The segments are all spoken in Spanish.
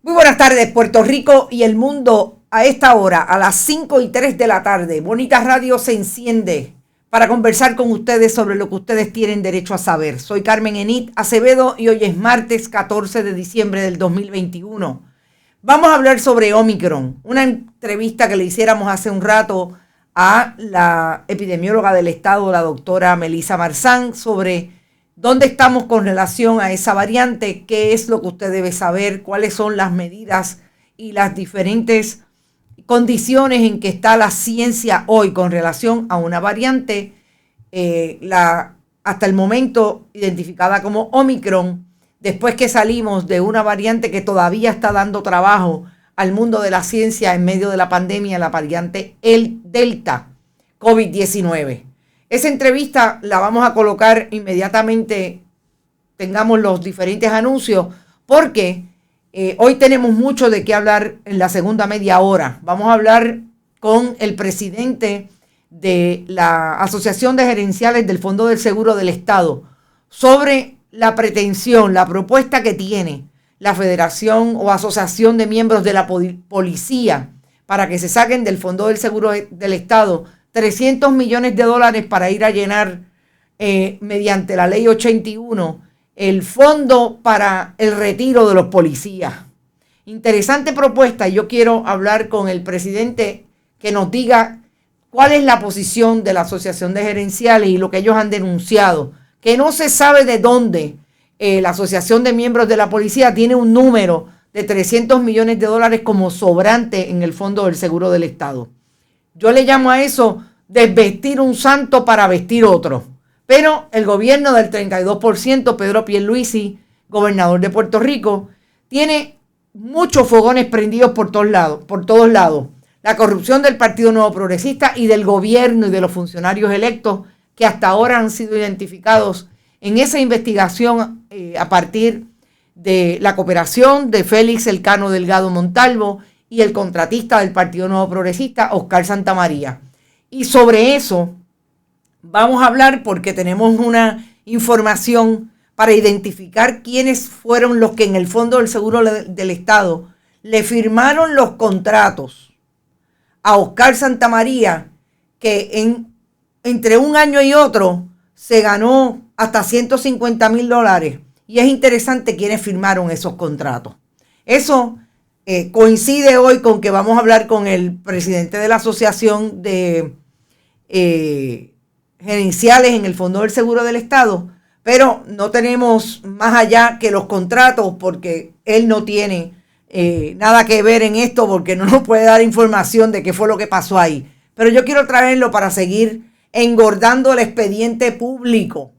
Muy buenas tardes, Puerto Rico y el mundo. A esta hora, a las 5:03 de la tarde, Bonita Radio se enciende para conversar con ustedes sobre lo que ustedes tienen derecho a saber. Soy Carmen Enid Acevedo y hoy es martes 14 de diciembre del 2021. Vamos a hablar sobre Omicron, una entrevista que le hiciéramos hace un rato a la epidemióloga del estado, la doctora Melissa Marzán, sobre dónde estamos con relación a esa variante, qué es lo que usted debe saber, cuáles son las medidas y las diferentes condiciones en que está la ciencia hoy con relación a una variante, hasta el momento identificada como Omicron, después que salimos de una variante que todavía está dando trabajo al mundo de la ciencia en medio de la pandemia, la variante Delta COVID-19. Esa entrevista la vamos a colocar inmediatamente, tengamos los diferentes anuncios, porque hoy tenemos mucho de qué hablar en la segunda media hora. Vamos a hablar con el presidente de la Asociación de Gerenciales del Fondo del Seguro del Estado sobre la pretensión, la propuesta que tiene la Federación o Asociación de Miembros de la Policía para que se saquen del Fondo del Seguro del Estado $300 millones para ir a llenar mediante la ley 81 el fondo para el retiro de los policías. Interesante propuesta. Yo quiero hablar con el presidente que nos diga cuál es la posición de la Asociación de Gerenciales y lo que ellos han denunciado, que no se sabe de dónde la Asociación de Miembros de la Policía tiene un número de $300 millones como sobrante en el Fondo del Seguro del Estado. Yo le llamo a eso desvestir un santo para vestir otro. Pero el gobierno del 32%, Pedro Pierluisi, gobernador de Puerto Rico, tiene muchos fogones prendidos por todos lados. La corrupción del Partido Nuevo Progresista y del gobierno y de los funcionarios electos que hasta ahora han sido identificados en esa investigación a partir de la cooperación de Félix Elcano Delgado Montalvo y el contratista del Partido Nuevo Progresista, Oscar Santamaría. Y sobre eso vamos a hablar porque tenemos una información para identificar quiénes fueron los que en el Fondo del Seguro del Estado le firmaron los contratos a Oscar Santamaría, que entre un año y otro se ganó hasta $150,000. Y es interesante quiénes firmaron esos contratos. Eso coincide hoy con que vamos a hablar con el presidente de la Asociación de Gerenciales en el Fondo del Seguro del Estado, pero no tenemos más allá que los contratos porque él no tiene nada que ver en esto porque no nos puede dar información de qué fue lo que pasó ahí. Pero yo quiero traerlo para seguir engordando el expediente público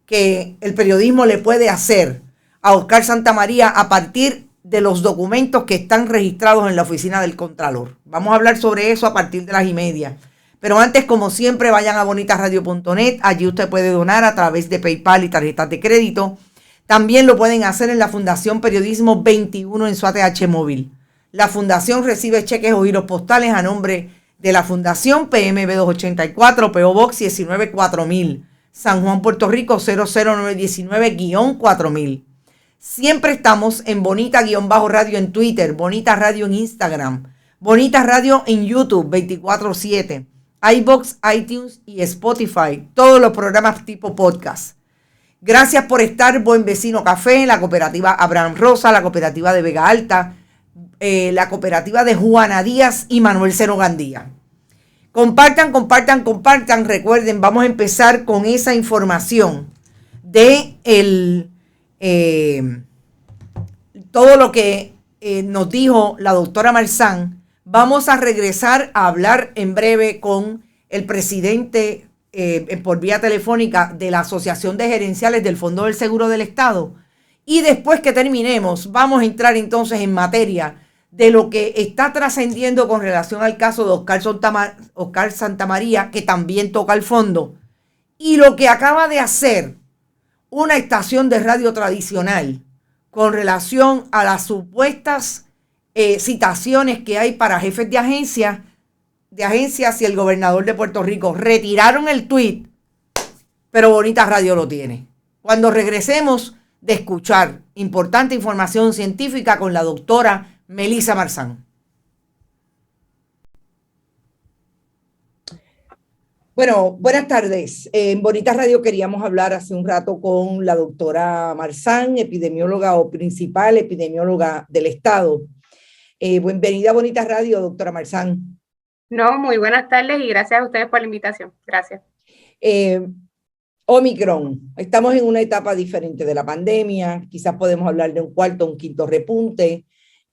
que el periodismo le puede hacer a Oscar Santamaría a partir de los documentos que están registrados en la oficina del Contralor. Vamos a hablar sobre eso a partir de las 1:30. Pero antes, como siempre, vayan a bonitasradio.net. Allí usted puede donar a través de PayPal y tarjetas de crédito. También lo pueden hacer en la Fundación Periodismo 21 en su ATH móvil. La Fundación recibe cheques o giros postales a nombre de la Fundación PMB 284, PO Box 194000, San Juan, Puerto Rico 00919-4000. Siempre estamos en Bonita-Radio en Twitter, Bonita Radio en Instagram, Bonita Radio en YouTube 24/7, iVoox, iTunes y Spotify, todos los programas tipo podcast. Gracias por estar. Buen Vecino Café, la cooperativa Abraham Rosa, la cooperativa de Vega Alta, la cooperativa de Juana Díaz y Manuel Cero Gandía. Compartan. Recuerden, vamos a empezar con esa información de todo lo que nos dijo la doctora Marzán. Vamos a regresar a hablar en breve con el presidente por vía telefónica de la Asociación de Gerenciales del Fondo del Seguro del Estado. Y después que terminemos, vamos a entrar entonces en materia de lo que está trascendiendo con relación al caso de Oscar Santamaría, que también toca el fondo, y lo que acaba de hacer una estación de radio tradicional con relación a las supuestas citaciones que hay para jefes de agencias y el gobernador de Puerto Rico. Retiraron el tuit, pero Bonita Radio lo tiene. Cuando regresemos de escuchar importante información científica con la doctora Melissa Marzán. Bueno, buenas tardes. En Bonita Radio queríamos hablar hace un rato con la doctora Marzán, epidemióloga o principal epidemióloga del Estado. Bienvenida a Bonita Radio, doctora Marzán. No, muy buenas tardes y gracias a ustedes por la invitación. Gracias. Omicron, estamos en una etapa diferente de la pandemia, quizás podemos hablar de un cuarto o un quinto repunte,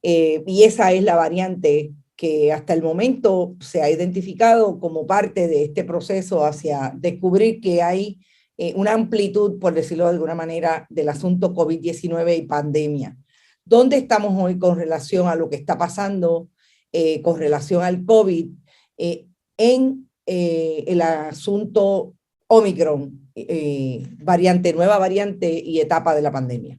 y esa es la variante que hasta el momento se ha identificado como parte de este proceso hacia descubrir que hay una amplitud, por decirlo de alguna manera, del asunto COVID-19 y pandemia. ¿Dónde estamos hoy con relación a lo que está pasando, con relación al COVID, en el asunto Omicron, nueva variante y etapa de la pandemia?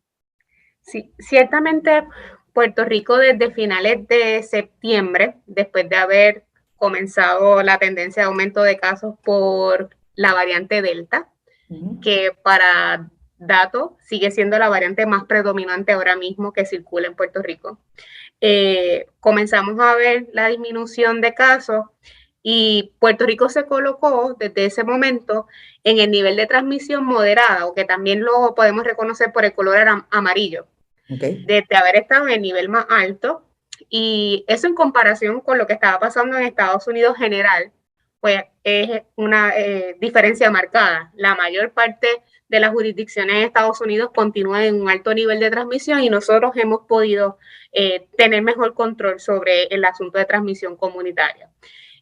Sí, ciertamente Puerto Rico desde finales de septiembre, después de haber comenzado la tendencia de aumento de casos por la variante Delta, que para datos sigue siendo la variante más predominante ahora mismo que circula en Puerto Rico. Comenzamos a ver la disminución de casos y Puerto Rico se colocó desde ese momento en el nivel de transmisión moderada, o que también lo podemos reconocer por el color amarillo. Desde haber estado en el nivel más alto, y eso en comparación con lo que estaba pasando en Estados Unidos general, pues es una diferencia marcada. La mayor parte de las jurisdicciones en Estados Unidos continúan en un alto nivel de transmisión y nosotros hemos podido tener mejor control sobre el asunto de transmisión comunitaria.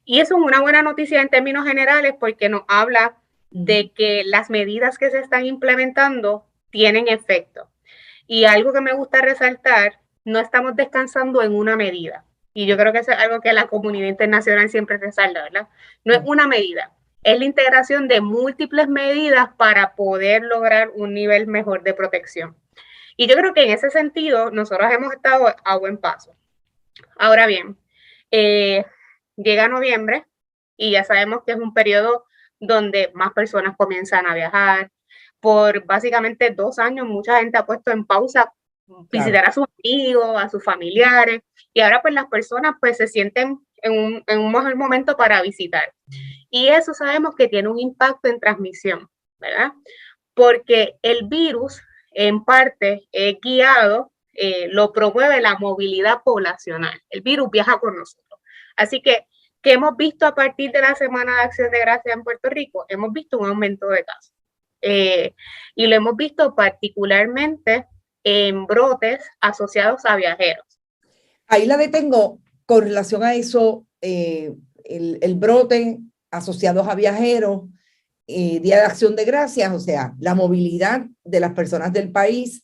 Y eso es una buena noticia en términos generales porque nos habla de que las medidas que se están implementando tienen efecto. Y algo que me gusta resaltar, no estamos descansando en una medida. Y yo creo que eso es algo que la comunidad internacional siempre resalta, ¿verdad? No es una medida, es la integración de múltiples medidas para poder lograr un nivel mejor de protección. Y yo creo que en ese sentido nosotros hemos estado a buen paso. Ahora bien, llega noviembre y ya sabemos que es un periodo donde más personas comienzan a viajar. Por básicamente 2 años, mucha gente ha puesto en pausa visitar a sus amigos, a sus familiares, y ahora pues las personas pues se sienten en un mejor momento para visitar. Y eso sabemos que tiene un impacto en transmisión, ¿verdad? Porque el virus en parte es guiado, lo promueve la movilidad poblacional. El virus viaja con nosotros. Así que, ¿qué hemos visto a partir de la Semana de Acción de Gracias en Puerto Rico? Hemos visto un aumento de casos. Y lo hemos visto particularmente en brotes asociados a viajeros. Ahí la detengo con relación a eso, el brote asociados a viajeros, Día de Acción de Gracias, o sea, la movilidad de las personas del país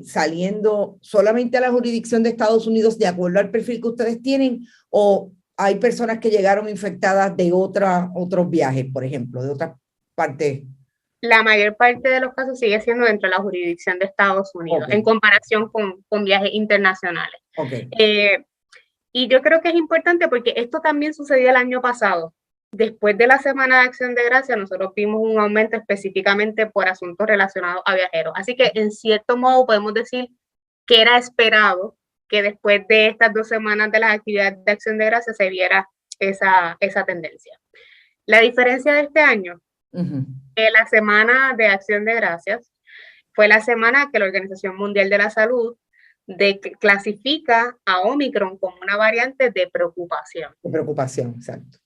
saliendo solamente a la jurisdicción de Estados Unidos de acuerdo al perfil que ustedes tienen, o hay personas que llegaron infectadas de otros viajes, por ejemplo, de otras partes. La mayor parte de los casos sigue siendo dentro de la jurisdicción de Estados Unidos, en comparación con viajes internacionales. Y yo creo que es importante porque esto también sucedió el año pasado. Después de la Semana de Acción de Gracias, nosotros vimos un aumento específicamente por asuntos relacionados a viajeros. Así que, en cierto modo, podemos decir que era esperado que después de estas 2 semanas de las actividades de Acción de Gracias se viera esa tendencia. La diferencia de este año, la Semana de Acción de Gracias fue la semana que la Organización Mundial de la Salud clasifica a Omicron como una variante de preocupación. De preocupación, exacto.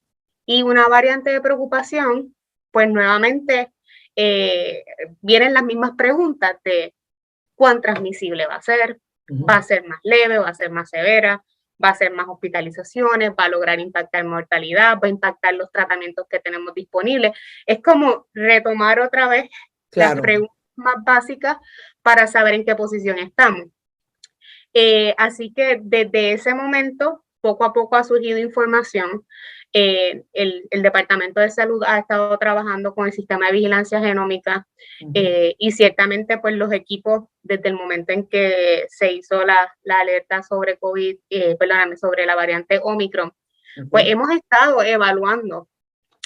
Y una variante de preocupación, pues nuevamente vienen las mismas preguntas de cuán transmisible va a ser, va a ser más leve, va a ser más severa, va a ser más hospitalizaciones, va a lograr impactar mortalidad, va a impactar los tratamientos que tenemos disponibles. Es como retomar otra vez las preguntas más básicas para saber en qué posición estamos. Así que desde ese momento, poco a poco ha surgido información. El Departamento de Salud ha estado trabajando con el sistema de vigilancia genómica y ciertamente pues los equipos desde el momento en que se hizo la alerta sobre COVID, sobre la variante Omicron, pues hemos estado evaluando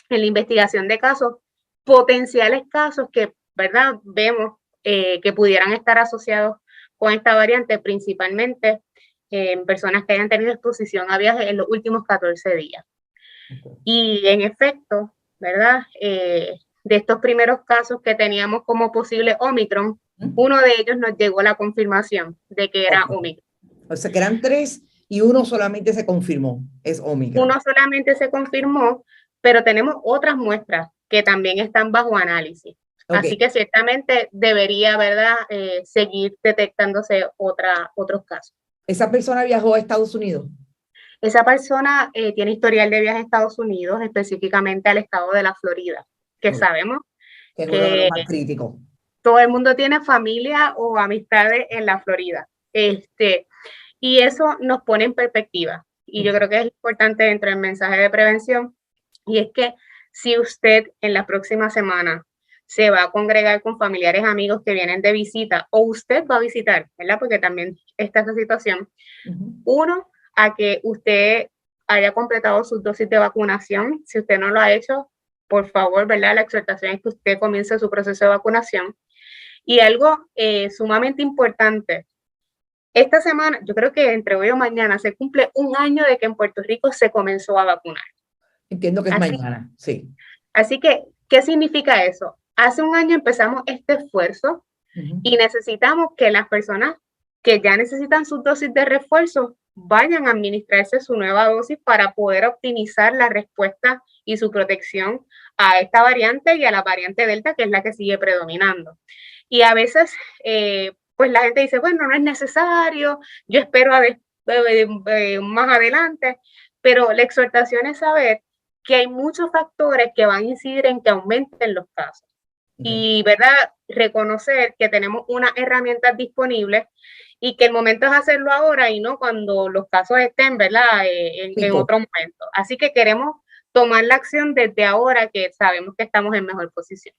en la investigación de casos, potenciales casos que, ¿verdad? Vemos que pudieran estar asociados con esta variante, principalmente en personas que hayan tenido exposición a viajes en los últimos 14 días. Y en efecto, ¿verdad? De estos primeros casos que teníamos como posible Omicron, uno de ellos nos llegó la confirmación de que era Omicron. O sea, que eran 3 y uno solamente se confirmó, es Omicron. Uno solamente se confirmó, pero tenemos otras muestras que también están bajo análisis. Así que ciertamente debería, ¿verdad?, seguir detectándose otros casos. ¿Esa persona viajó a Estados Unidos? Esa persona tiene historial de viaje a Estados Unidos, específicamente al estado de la Florida, que sabemos que es uno de los más críticos. Todo el mundo tiene familia o amistades en la Florida. Y eso nos pone en perspectiva. Y yo creo que es importante dentro del mensaje de prevención. Y es que si usted en la próxima semana se va a congregar con familiares, amigos que vienen de visita, o usted va a visitar, ¿verdad? Porque también está esa situación. Uno, a que usted haya completado sus dosis de vacunación. Si usted no lo ha hecho, por favor, ¿verdad? La exhortación es que usted comience su proceso de vacunación. Y algo sumamente importante, esta semana, yo creo que entre hoy o mañana, se cumple un año de que en Puerto Rico se comenzó a vacunar. Entiendo que es mañana, sí. Así que, ¿qué significa eso? Hace un año empezamos este esfuerzo y necesitamos que las personas que ya necesitan sus dosis de refuerzo vayan a administrarse su nueva dosis para poder optimizar la respuesta y su protección a esta variante y a la variante Delta, que es la que sigue predominando. Y a veces, pues la gente dice, bueno, no es necesario, yo espero más adelante, pero la exhortación es saber que hay muchos factores que van a incidir en que aumenten los casos. Y, ¿verdad? Reconocer que tenemos unas herramientas disponibles y que el momento es hacerlo ahora y no cuando los casos estén, ¿verdad? En otro momento. Así que queremos tomar la acción desde ahora que sabemos que estamos en mejor posición.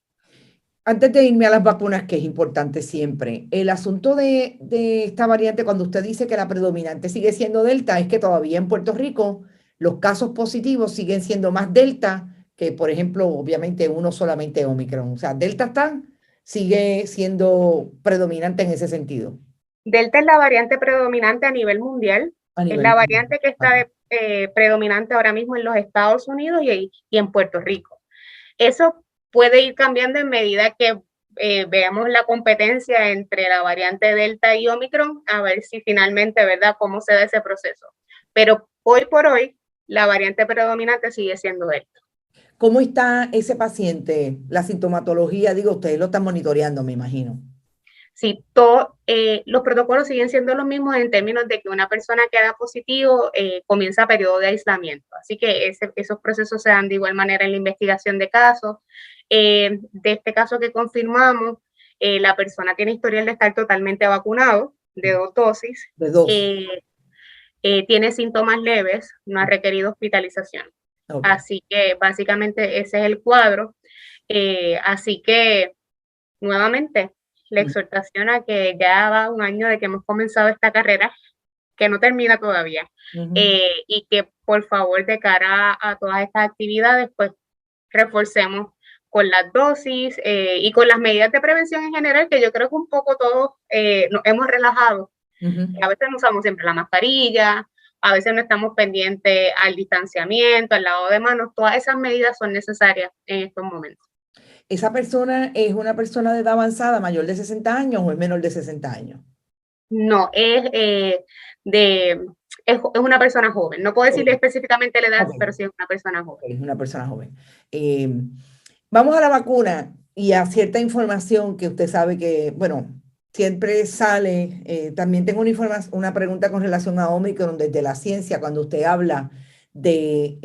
Antes de irme a las vacunas, que es importante siempre, el asunto de esta variante, cuando usted dice que la predominante sigue siendo Delta, es que todavía en Puerto Rico los casos positivos siguen siendo más Delta que, por ejemplo, obviamente uno solamente Omicron. O sea, Delta sigue siendo predominante en ese sentido. Delta es la variante predominante a nivel mundial. Es la variante que está predominante ahora mismo en los Estados Unidos y en Puerto Rico. Eso puede ir cambiando en medida que veamos la competencia entre la variante Delta y Omicron, a ver si finalmente, ¿verdad?, cómo se da ese proceso. Pero hoy por hoy, la variante predominante sigue siendo Delta. ¿Cómo está ese paciente? La sintomatología, digo, ustedes lo están monitoreando, me imagino. Sí, los protocolos siguen siendo los mismos en términos de que una persona que da positivo comienza periodo de aislamiento. Así que esos procesos se dan de igual manera en la investigación de casos. De este caso que confirmamos, la persona tiene historial de estar totalmente vacunado de 2 dosis. De 2. Tiene síntomas leves, no ha requerido hospitalización. Así que básicamente ese es el cuadro. Así que nuevamente la exhortación a que ya va un año de que hemos comenzado esta carrera, que no termina todavía, y que por favor de cara a todas estas actividades, pues reforcemos con las dosis y con las medidas de prevención en general, que yo creo que un poco todos nos hemos relajado. A veces no usamos siempre la mascarilla, a veces no estamos pendientes al distanciamiento, al lavado de manos, todas esas medidas son necesarias en estos momentos. ¿Esa persona es una persona de edad avanzada, mayor de 60 años o es menor de 60 años? No, es una persona joven. No puedo decirle específicamente la edad, pero sí es una persona joven. Es una persona joven. Vamos a la vacuna y a cierta información que usted sabe que, bueno, siempre sale. También tengo una pregunta con relación a Omicron desde la ciencia, cuando usted habla de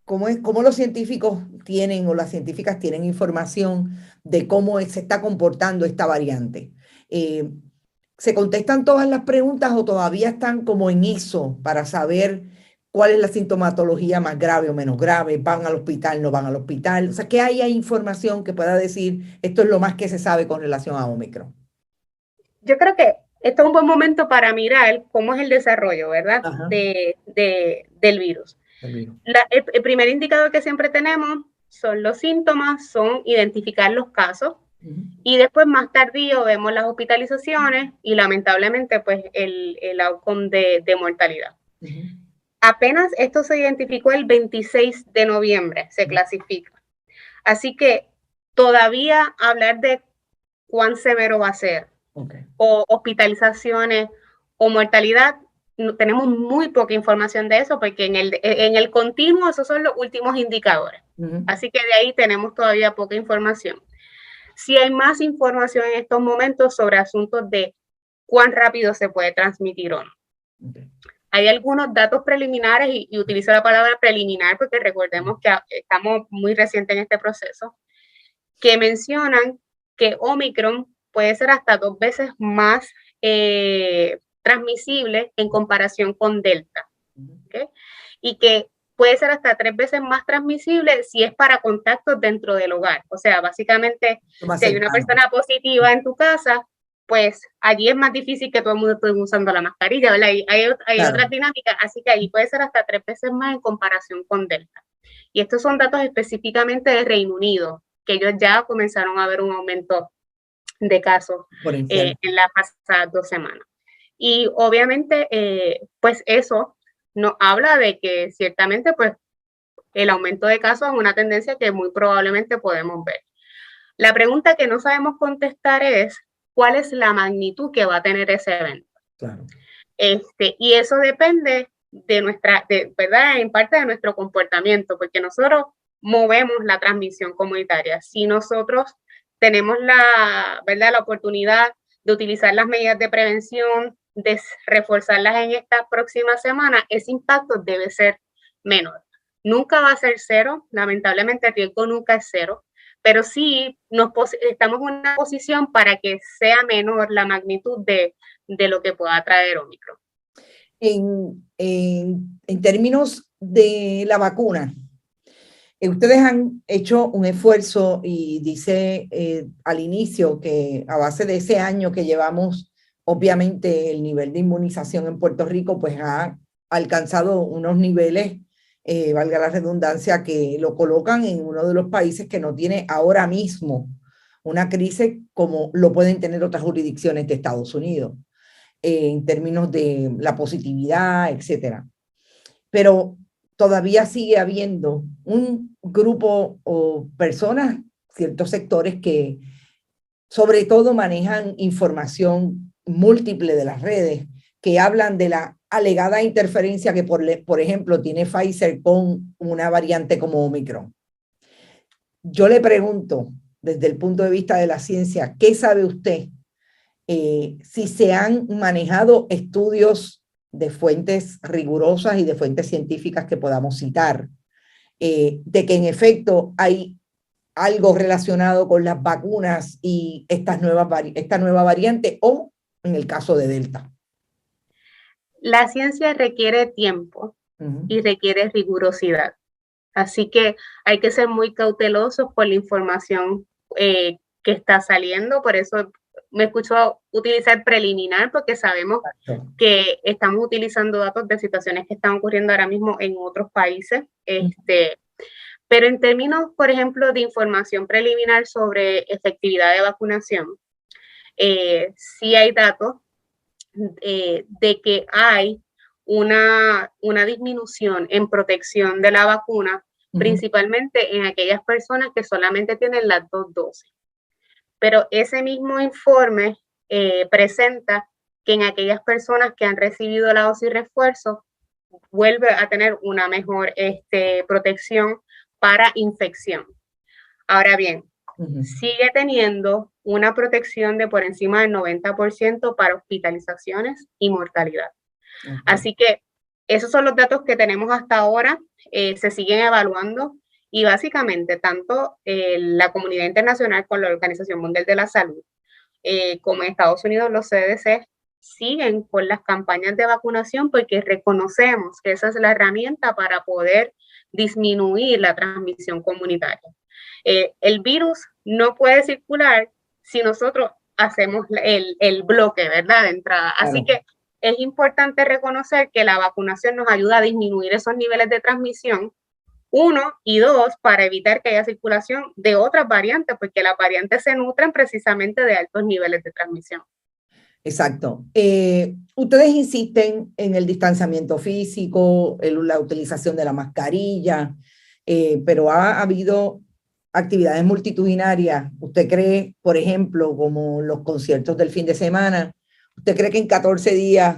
cómo los científicos tienen o las científicas tienen información de cómo se está comportando esta variante. ¿Se contestan todas las preguntas o todavía están como en eso para saber cuál es la sintomatología más grave o menos grave? ¿Van al hospital, no van al hospital? O sea, ¿qué hay información que pueda decir esto es lo más que se sabe con relación a Omicron? Yo creo que esto es un buen momento para mirar cómo es el desarrollo, ¿verdad? Del virus. El primer indicador que siempre tenemos son los síntomas, son identificar los casos. Y después, más tardío, vemos las hospitalizaciones y lamentablemente, pues, el outcome de mortalidad. Apenas esto se identificó el 26 de noviembre, se clasifica. Así que todavía hablar de cuán severo va a ser, o hospitalizaciones o mortalidad, tenemos muy poca información de eso, porque en el continuo esos son los últimos indicadores. Así que de ahí tenemos todavía poca información. Sí hay más información en estos momentos sobre asuntos de cuán rápido se puede transmitir o no. Hay algunos datos preliminares, y utilizo la palabra preliminar porque recordemos que estamos muy recientes en este proceso, que mencionan que Omicron puede ser hasta 2 veces más transmisible en comparación con Delta. ¿Okay? Y que puede ser hasta 3 veces más transmisible si es para contactos dentro del hogar. O sea, básicamente, si hay una persona positiva en tu casa, pues allí es más difícil que todo el mundo esté usando la mascarilla, ¿verdad? Hay otras dinámicas, así que ahí puede ser hasta 3 veces más en comparación con Delta. Y estos son datos específicamente de Reino Unido, que ellos ya comenzaron a ver un aumento de casos en las pasadas 2 semanas. Y obviamente, pues eso nos habla de que ciertamente, pues, el aumento de casos es una tendencia que muy probablemente podemos ver. La pregunta que no sabemos contestar es, ¿cuál es la magnitud que va a tener ese evento? Claro. Y eso depende de ¿verdad? En parte de nuestro comportamiento, porque nosotros movemos la transmisión comunitaria. Si nosotros tenemos ¿verdad? La oportunidad de utilizar las medidas de prevención, de reforzarlas en esta próxima semana, ese impacto debe ser menor. Nunca va a ser cero, lamentablemente el riesgo nunca es cero, pero sí estamos en una posición para que sea menor la magnitud de lo que pueda traer Omicron. En términos de la vacuna, ustedes han hecho un esfuerzo y dice al inicio que a base de ese año que llevamos, obviamente el nivel de inmunización en Puerto Rico pues ha alcanzado unos niveles, valga la redundancia, que lo colocan en uno de los países que no tiene ahora mismo una crisis como lo pueden tener otras jurisdicciones de Estados Unidos, en términos de la positividad, etcétera. Pero todavía sigue habiendo un grupo o personas, ciertos sectores que sobre todo manejan información múltiple de las redes, que hablan de la alegada interferencia que, por ejemplo, tiene Pfizer con una variante como Omicron. Yo le pregunto, desde el punto de vista de la ciencia, ¿qué sabe usted? Si se han manejado estudios de fuentes rigurosas y de fuentes científicas que podamos citar, de que en efecto hay algo relacionado con las vacunas y esta nueva variante, o en el caso de Delta. La ciencia requiere tiempo y requiere rigurosidad. Así que hay que ser muy cautelosos por la información que está saliendo. Por eso me escucho utilizar preliminar, porque sabemos que estamos utilizando datos de situaciones que están ocurriendo ahora mismo en otros países. Pero en términos, por ejemplo, de información preliminar sobre efectividad de vacunación, sí hay datos de que hay una disminución en protección de la vacuna, principalmente en aquellas personas que solamente tienen las 2 dosis. Pero ese mismo informe presenta que en aquellas personas que han recibido la dosis refuerzo, vuelve a tener una mejor protección para infección. Ahora bien, sigue teniendo una protección de por encima del 90% para hospitalizaciones y mortalidad. Así que esos son los datos que tenemos hasta ahora, se siguen evaluando y básicamente tanto la comunidad internacional con la Organización Mundial de la Salud como en Estados Unidos los CDC siguen con las campañas de vacunación porque reconocemos que esa es la herramienta para poder disminuir la transmisión comunitaria. El virus no puede circular si nosotros hacemos el bloque, ¿verdad? De entrada. Así que es importante reconocer que la vacunación nos ayuda a disminuir esos niveles de transmisión Uno, y dos, para evitar que haya circulación de otras variantes, porque las variantes se nutren precisamente de altos niveles de transmisión. Exacto. Ustedes insisten en el distanciamiento físico, en la utilización de la mascarilla, pero ha habido actividades multitudinarias. ¿Usted cree, por ejemplo, como los conciertos del fin de semana, usted cree que en 14 días,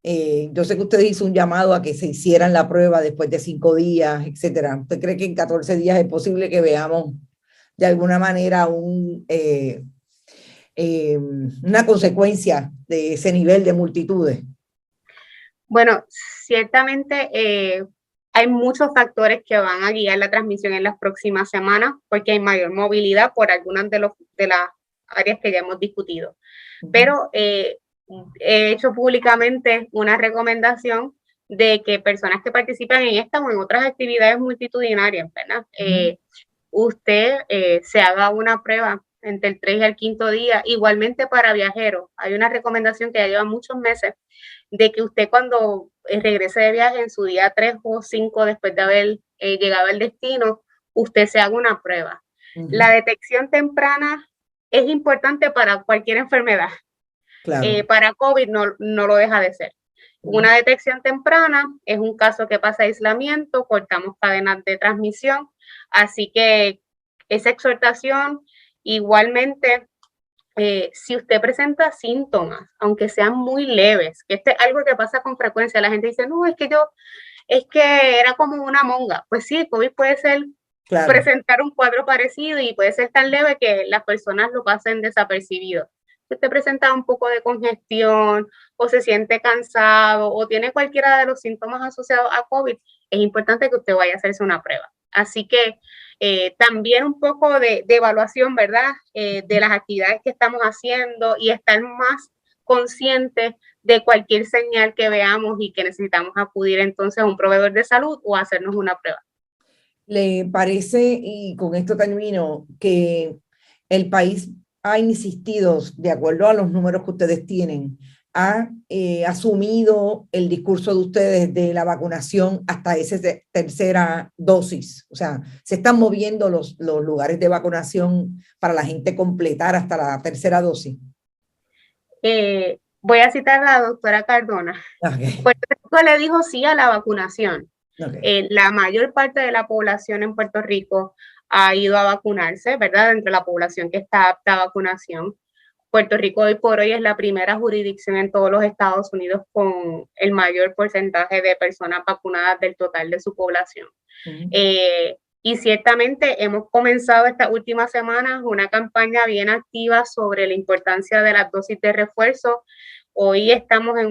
yo sé que usted hizo un llamado a que se hicieran la prueba después de 5 días, etcétera? ¿Usted cree que en 14 días es posible que veamos de alguna manera una consecuencia de ese nivel de multitudes? Bueno, ciertamente hay muchos factores que van a guiar la transmisión en las próximas semanas, porque hay mayor movilidad por algunas de las áreas que ya hemos discutido. Pero he hecho públicamente una recomendación de que personas que participan en esta o en otras actividades multitudinarias, ¿verdad? Usted se haga una prueba entre el 3 y el 5º día. Igualmente para viajeros, hay una recomendación que ya lleva muchos meses de que usted cuando regrese de viaje en su día 3 o 5 después de haber llegado al destino, usted se haga una prueba. La detección temprana es importante para cualquier enfermedad. Claro. Para COVID no lo deja de ser. Una detección temprana es un caso que pasa aislamiento, cortamos cadenas de transmisión, así que esa exhortación igualmente, si usted presenta síntomas, aunque sean muy leves, que este es algo que pasa con frecuencia, la gente dice, no, es que era como una monga. Pues sí, el COVID puede ser, claro, presentar un cuadro parecido y puede ser tan leve que las personas lo pasen desapercibido. Si usted presenta un poco de congestión o se siente cansado o tiene cualquiera de los síntomas asociados a COVID, es importante que usted vaya a hacerse una prueba. Así que también un poco de evaluación, ¿verdad? De las actividades que estamos haciendo y estar más conscientes de cualquier señal que veamos y que necesitamos acudir entonces a un proveedor de salud o hacernos una prueba. ¿Le parece, y con esto termino, que el país ha insistido, de acuerdo a los números que ustedes tienen, ha asumido el discurso de ustedes de la vacunación hasta esa tercera dosis? O sea, ¿se están moviendo los lugares de vacunación para la gente completar hasta la tercera dosis? Voy a citar a la doctora Cardona. Okay. Puerto Rico le dijo sí a la vacunación. Okay. La mayor parte de la población en Puerto Rico ha ido a vacunarse, ¿verdad? Entre la población que está apta a vacunación. Puerto Rico hoy por hoy es la primera jurisdicción en todos los Estados Unidos con el mayor porcentaje de personas vacunadas del total de su población. Y ciertamente hemos comenzado estas últimas semanas una campaña bien activa sobre la importancia de las dosis de refuerzo. Hoy estamos en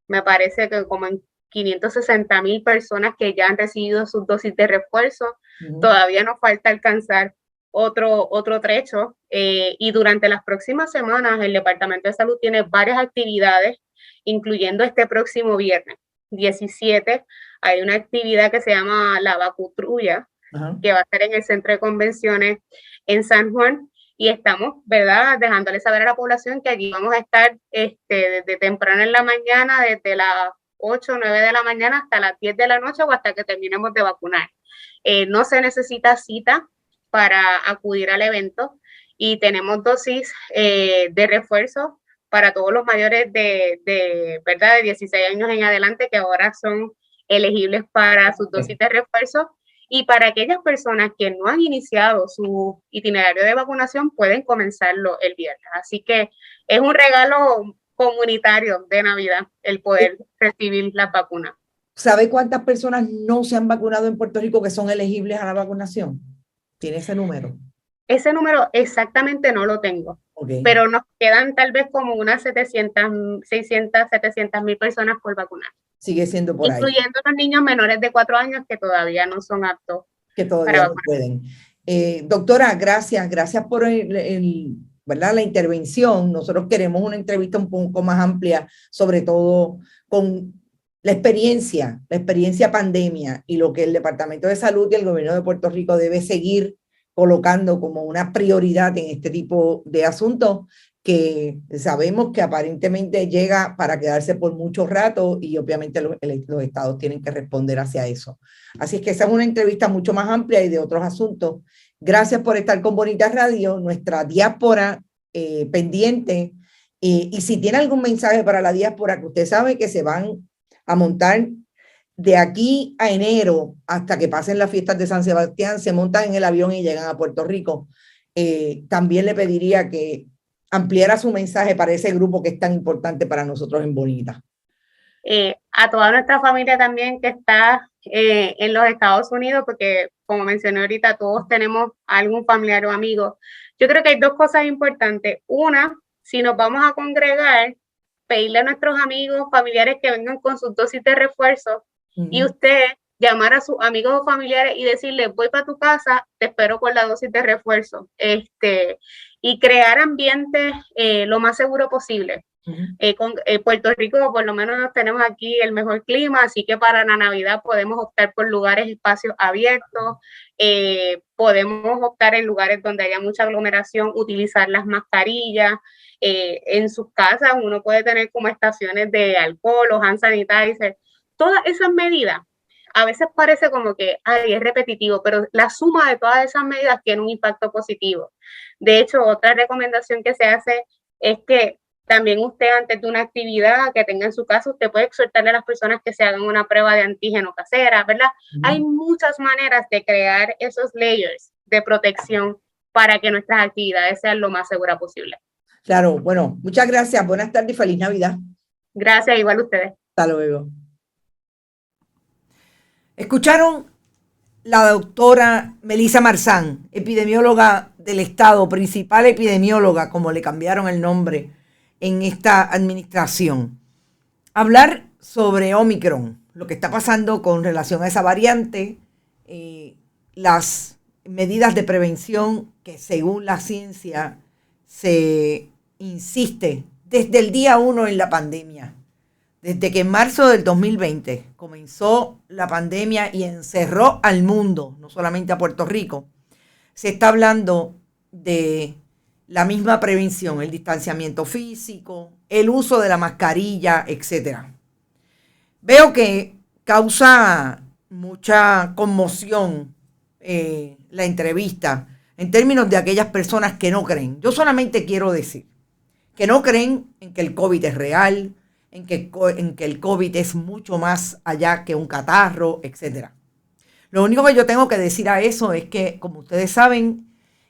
me parece que como en 560,000 personas que ya han recibido sus dosis de refuerzo. Todavía nos falta alcanzar otro trecho y durante las próximas semanas el Departamento de Salud tiene varias actividades, incluyendo este próximo viernes 17, hay una actividad que se llama la Vacutrulla, que va a ser en el Centro de Convenciones en San Juan, y estamos, ¿verdad?, dejándole saber a la población que allí vamos a estar desde temprano en la mañana, desde las 8 o 9 de la mañana hasta las 10 de la noche o hasta que terminemos de vacunar. No se necesita cita para acudir al evento y tenemos dosis de refuerzo para todos los mayores ¿verdad?, de 16 años en adelante que ahora son elegibles para sus dosis de refuerzo, y para aquellas personas que no han iniciado su itinerario de vacunación pueden comenzarlo el viernes. Así que es un regalo comunitario de Navidad el poder recibir las vacunas. ¿Sabe cuántas personas no se han vacunado en Puerto Rico que son elegibles a la vacunación? ¿Tiene ese número? Ese número exactamente no lo tengo, okay, pero nos quedan tal vez como unas 600, 700,000 personas por vacunar. Sigue siendo por ahí. Incluyendo los niños menores de 4 años que todavía no son aptos. Que todavía no pueden. Doctora, gracias por ¿verdad?, la intervención. Nosotros queremos una entrevista un poco más amplia, sobre todo con la experiencia pandemia y lo que el Departamento de Salud y el Gobierno de Puerto Rico debe seguir colocando como una prioridad en este tipo de asuntos que sabemos que aparentemente llega para quedarse por mucho rato y obviamente los estados tienen que responder hacia eso. Así es que esa es una entrevista mucho más amplia y de otros asuntos. Gracias por estar con Bonita Radio, nuestra diáspora pendiente. Y si tiene algún mensaje para la diáspora, que usted sabe que se van a montar de aquí a enero hasta que pasen las fiestas de San Sebastián, se montan en el avión y llegan a Puerto Rico. También le pediría que ampliara su mensaje para ese grupo que es tan importante para nosotros en Bonita. A toda nuestra familia también que está en los Estados Unidos, porque como mencioné ahorita, todos tenemos algún familiar o amigo. Yo creo que hay dos cosas importantes. Una, si nos vamos a congregar, pedirle a nuestros amigos, familiares que vengan con sus dosis de refuerzo y usted llamar a sus amigos o familiares y decirle, voy para tu casa, te espero con la dosis de refuerzo. Y crear ambientes lo más seguro posible. Con Puerto Rico, por lo menos tenemos aquí el mejor clima, así que para la Navidad podemos optar por lugares, espacios abiertos, podemos optar en lugares donde haya mucha aglomeración, utilizar las mascarillas. En sus casas uno puede tener como estaciones de alcohol o hand sanitizer. Todas esas medidas, a veces parece como que es repetitivo, pero la suma de todas esas medidas tiene un impacto positivo. De hecho, otra recomendación que se hace es que también usted, antes de una actividad que tenga en su casa, usted puede exhortarle a las personas que se hagan una prueba de antígeno casera, ¿verdad? Hay muchas maneras de crear esos layers de protección para que nuestras actividades sean lo más seguras posible. Claro, bueno, muchas gracias. Buenas tardes y feliz Navidad. Gracias, igual a ustedes. Hasta luego. Escucharon la doctora Melissa Marzán, epidemióloga del Estado, principal epidemióloga, como le cambiaron el nombre en esta administración, hablar sobre Omicron, lo que está pasando con relación a esa variante, las medidas de prevención que según la ciencia se insiste desde el día 1 en la pandemia. Desde que en marzo del 2020 comenzó la pandemia y encerró al mundo, no solamente a Puerto Rico, se está hablando de la misma prevención, el distanciamiento físico, el uso de la mascarilla, etc. Veo que causa mucha conmoción la entrevista en términos de aquellas personas que no creen. Yo solamente quiero decir que no creen en que el COVID es real, en que el COVID es mucho más allá que un catarro, etc. Lo único que yo tengo que decir a eso es que, como ustedes saben,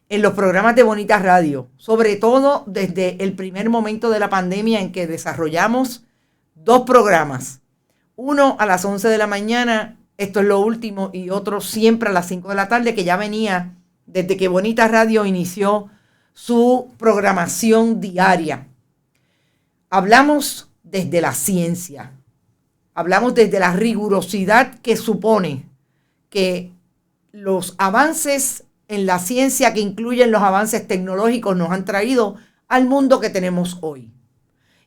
en los programas de Bonita Radio, sobre todo desde el primer momento de la pandemia en que desarrollamos 2 programas, uno a las 11 de la mañana, esto es lo último, y otro siempre a las 5 de la tarde, que ya venía desde que Bonita Radio inició su programación diaria. Hablamos desde la ciencia, hablamos desde la rigurosidad que supone que los avances en la ciencia, que incluyen los avances tecnológicos, nos han traído al mundo que tenemos hoy.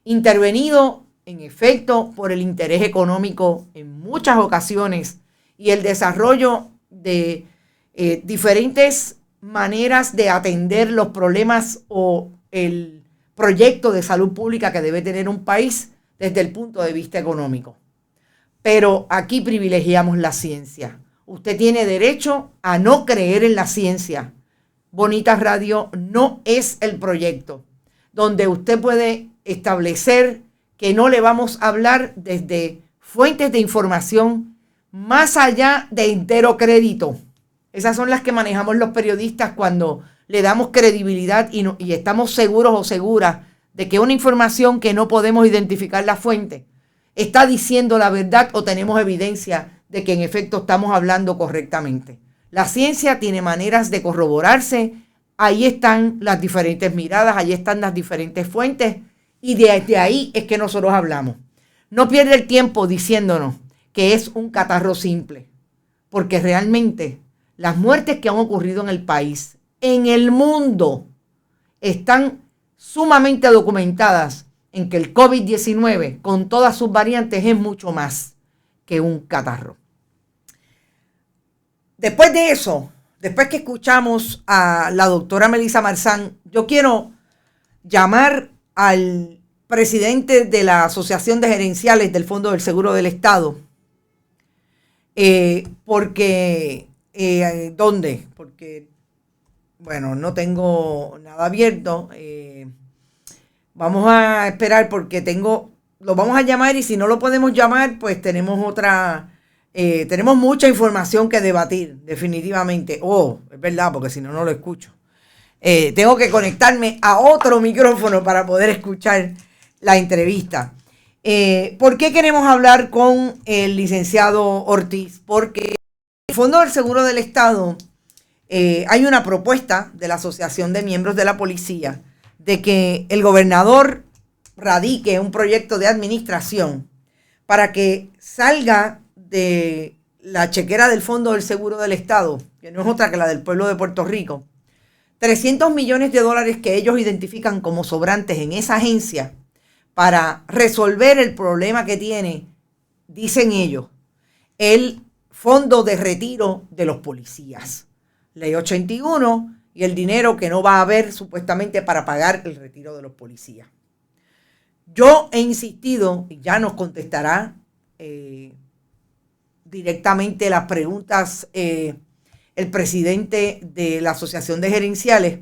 Intervenido, en efecto, por el interés económico en muchas ocasiones y el desarrollo de diferentes maneras de atender los problemas o el proyecto de salud pública que debe tener un país desde el punto de vista económico. Pero aquí privilegiamos la ciencia. Usted tiene derecho a no creer en la ciencia. Bonita Radio no es el proyecto donde usted puede establecer que no le vamos a hablar desde fuentes de información más allá de entero crédito. Esas son las que manejamos los periodistas cuando le damos credibilidad y estamos seguros o seguras de que una información que no podemos identificar la fuente está diciendo la verdad o tenemos evidencia de que en efecto estamos hablando correctamente. La ciencia tiene maneras de corroborarse, ahí están las diferentes miradas, ahí están las diferentes fuentes y desde ahí es que nosotros hablamos. No pierde el tiempo diciéndonos que es un catarro simple, porque realmente las muertes que han ocurrido en el país, en el mundo, están sumamente documentadas en que el COVID-19, con todas sus variantes, es mucho más que un catarro. Después de eso, después que escuchamos a la doctora Melissa Marzán, yo quiero llamar al presidente de la Asociación de Gerenciales del Fondo del Seguro del Estado, porque, ¿dónde? Porque, bueno, no tengo nada abierto. Vamos a esperar porque lo vamos a llamar, y si no lo podemos llamar, pues tenemos tenemos mucha información que debatir, definitivamente. Es verdad, porque si no, no lo escucho. Tengo que conectarme a otro micrófono para poder escuchar la entrevista. ¿Por qué queremos hablar con el licenciado Ortiz? Porque en el Fondo del Seguro del Estado hay una propuesta de la Asociación de Miembros de la Policía de que el gobernador radique un proyecto de administración para que salga de la chequera del Fondo del Seguro del Estado, que no es otra que la del pueblo de Puerto Rico, 300 millones de dólares que ellos identifican como sobrantes en esa agencia para resolver el problema que tiene, dicen ellos, el fondo de retiro de los policías. Ley 81 y el dinero que no va a haber supuestamente para pagar el retiro de los policías. Yo he insistido, y ya nos contestará directamente las preguntas el presidente de la Asociación de Gerenciales,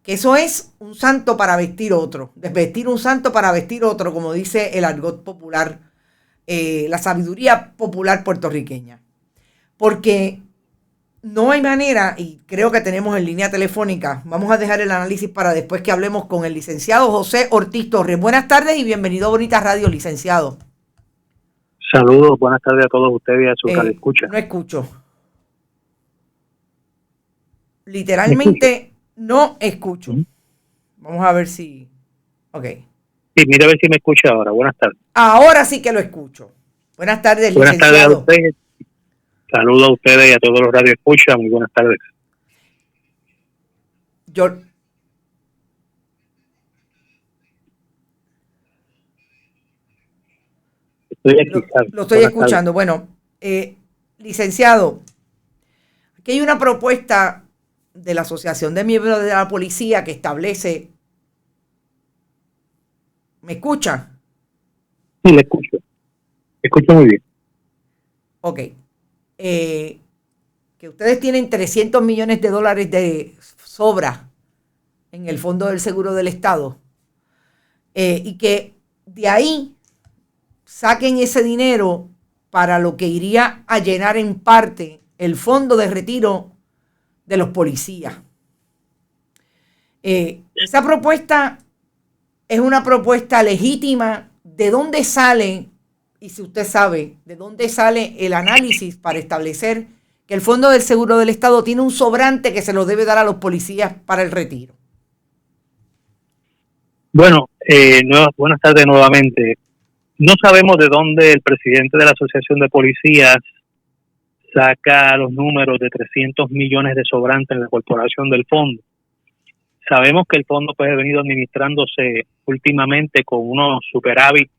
que eso es un santo para vestir otro, desvestir un santo para vestir otro, como dice el argot popular, la sabiduría popular puertorriqueña. Porque no hay manera, y creo que tenemos en línea telefónica, vamos a dejar el análisis para después que hablemos con el licenciado José Ortiz Torres. Buenas tardes y bienvenido a Bonita Radio, licenciado. Saludos, buenas tardes a todos ustedes y a su escucha. No escucho. Literalmente no escucho. Vamos a ver si... Ok. Sí, mira a ver si me escucha ahora. Buenas tardes. Ahora sí que lo escucho. Buenas tardes, buenas licenciado. Tardes a ustedes. Saludos a ustedes y a todos los radioescuchas. Muy buenas tardes. Lo estoy escuchando. Bueno, licenciado, aquí hay una propuesta de la Asociación de Miembros de la Policía que establece... ¿Me escucha? Sí, le escucho. Escucho muy bien. Ok. Que ustedes tienen 300 millones de dólares de sobra en el Fondo del Seguro del Estado, y que de ahí saquen ese dinero para lo que iría a llenar en parte el fondo de retiro de los policías. Esa propuesta es una propuesta legítima. ¿De dónde sale, y si usted sabe, de dónde sale el análisis para establecer que el Fondo del Seguro del Estado tiene un sobrante que se lo debe dar a los policías para el retiro? Bueno, buenas tardes nuevamente. No sabemos de dónde el presidente de la Asociación de Policías saca los números de 300 millones de sobrante en la corporación del fondo. Sabemos que el fondo pues ha venido administrándose últimamente con unos superávit,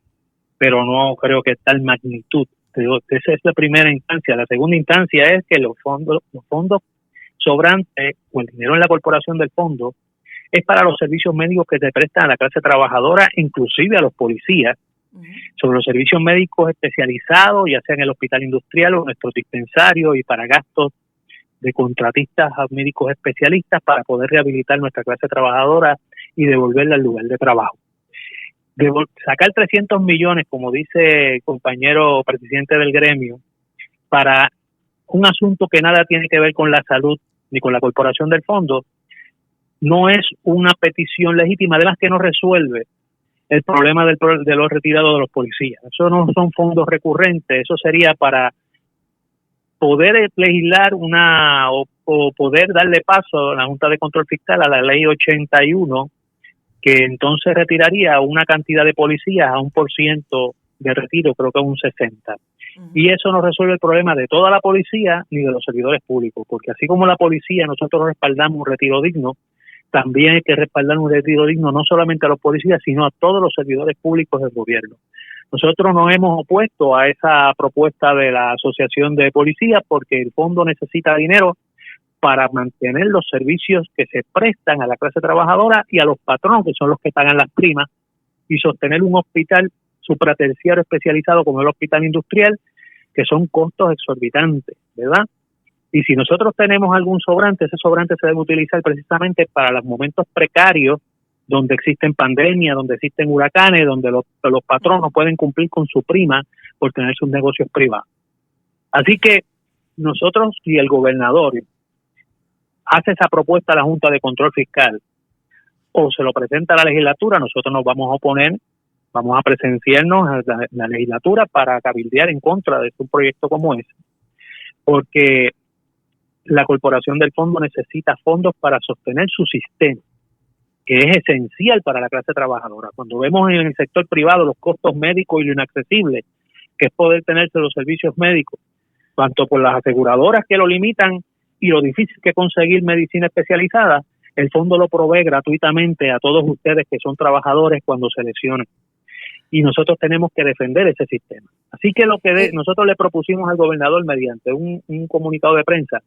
pero no creo que tal magnitud. Esa es la primera instancia. La segunda instancia es que los fondos sobrantes o el dinero en la corporación del fondo es para los servicios médicos que se prestan a la clase trabajadora, inclusive a los policías, sobre los servicios médicos especializados, ya sea en el hospital industrial o en nuestros dispensarios, y para gastos de contratistas a médicos especialistas para poder rehabilitar nuestra clase trabajadora y devolverla al lugar de trabajo. Sacar 300 millones, como dice el compañero presidente del gremio, para un asunto que nada tiene que ver con la salud ni con la corporación del fondo, no es una petición legítima, además que no resuelve el problema de los retirados de los policías. Eso no son fondos recurrentes, eso sería para poder legislar o poder darle paso a la Junta de Control Fiscal a la Ley 81, que entonces retiraría una cantidad de policías a 1% de retiro, creo que un 60%. Y eso no resuelve el problema de toda la policía ni de los servidores públicos, porque así como la policía nosotros respaldamos un retiro digno, también hay que respaldar un retiro digno no solamente a los policías, sino a todos los servidores públicos del gobierno. Nosotros nos hemos opuesto a esa propuesta de la Asociación de Policías porque el fondo necesita dinero para mantener los servicios que se prestan a la clase trabajadora y a los patronos, que son los que pagan las primas, y sostener un hospital supraterciario especializado como el hospital industrial, que son costos exorbitantes, ¿verdad? Y si nosotros tenemos algún sobrante, ese sobrante se debe utilizar precisamente para los momentos precarios, donde existen pandemias, donde existen huracanes, donde los patronos pueden cumplir con su prima por tener sus negocios privados. Así que nosotros, si el gobernador hace esa propuesta a la Junta de Control Fiscal o se lo presenta a la legislatura, nosotros nos vamos a oponer, vamos a presenciarnos a la legislatura para cabildear en contra de un proyecto como ese, porque la Corporación del Fondo necesita fondos para sostener su sistema, que es esencial para la clase trabajadora. Cuando vemos en el sector privado los costos médicos y lo inaccesible que es poder tenerse los servicios médicos, tanto por las aseguradoras que lo limitan y lo difícil que es conseguir medicina especializada, el fondo lo provee gratuitamente a todos ustedes que son trabajadores cuando se lesionen. Y nosotros tenemos que defender ese sistema. Así que nosotros le propusimos al gobernador mediante un comunicado de prensa,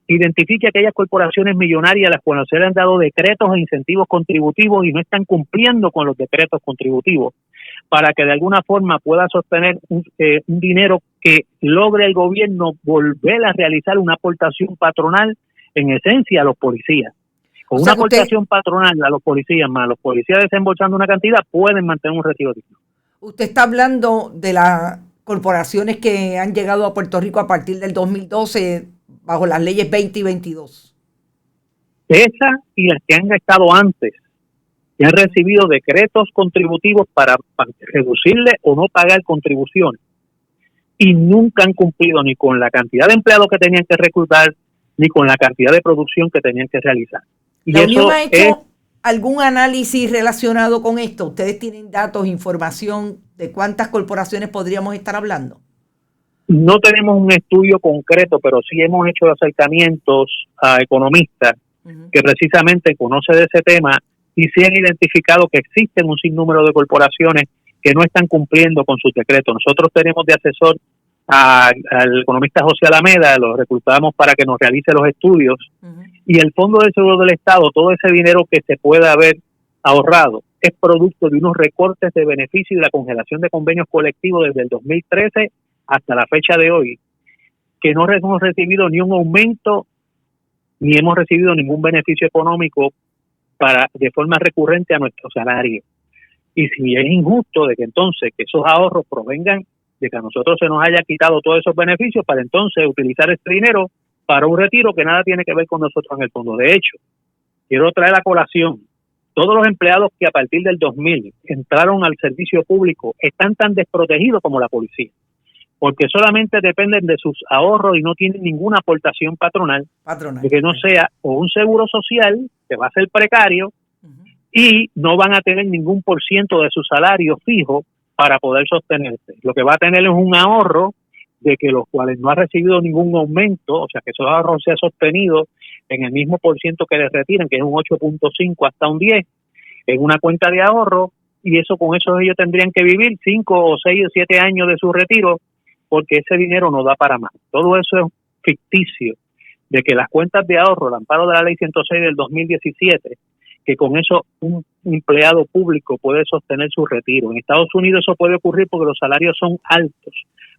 identifique aquellas corporaciones millonarias a las cuales se le han dado decretos e incentivos contributivos y no están cumpliendo con los decretos contributivos, para que de alguna forma pueda sostener un dinero que logre el gobierno volver a realizar una aportación patronal, en esencia a los policías. Con una aportación patronal a los policías, más los policías desembolsando una cantidad, pueden mantener un retiro digno. Usted está hablando de las corporaciones que han llegado a Puerto Rico a partir del 2012 bajo las leyes 20 y 22. Esas y las que han estado antes, que han recibido decretos contributivos para reducirle o no pagar contribuciones, y nunca han cumplido ni con la cantidad de empleados que tenían que reclutar, ni con la cantidad de producción que tenían que realizar. Y ¿La Unión ha hecho algún análisis relacionado con esto? ¿Ustedes tienen datos, información de cuántas corporaciones podríamos estar hablando? No tenemos un estudio concreto, pero sí hemos hecho acercamientos a economistas que precisamente conocen de ese tema y sí han identificado que existen un sinnúmero de corporaciones que no están cumpliendo con sus decretos. Nosotros tenemos de asesor al economista José Alameda, lo reclutamos para que nos realice los estudios, y el Fondo del Seguro del Estado, todo ese dinero que se puede haber ahorrado es producto de unos recortes de beneficio y de la congelación de convenios colectivos desde el 2013 hasta la fecha de hoy, que no hemos recibido ni un aumento ni hemos recibido ningún beneficio económico de forma recurrente a nuestro salario. Y si es injusto de que entonces que esos ahorros provengan de que a nosotros se nos haya quitado todos esos beneficios para entonces utilizar este dinero para un retiro que nada tiene que ver con nosotros en el fondo. De hecho, quiero traer a colación, todos los empleados que a partir del 2000 entraron al servicio público están tan desprotegidos como la policía, porque solamente dependen de sus ahorros y no tienen ninguna aportación patronal. De que no sea o un seguro social, que va a ser precario, y no van a tener ningún % de su salario fijo para poder sostenerse. Lo que va a tener es un ahorro de que los cuales no ha recibido ningún aumento, o sea que esos ahorros se ha sostenido en el mismo % que les retiran, que es un 8.5 hasta un 10, en una cuenta de ahorro, y eso con eso ellos tendrían que vivir 5 o 6 o 7 años de su retiro, porque ese dinero no da para más. Todo eso es ficticio, de que las cuentas de ahorro, el amparo de la ley 106 del 2017, que con eso un empleado público puede sostener su retiro. En Estados Unidos eso puede ocurrir porque los salarios son altos,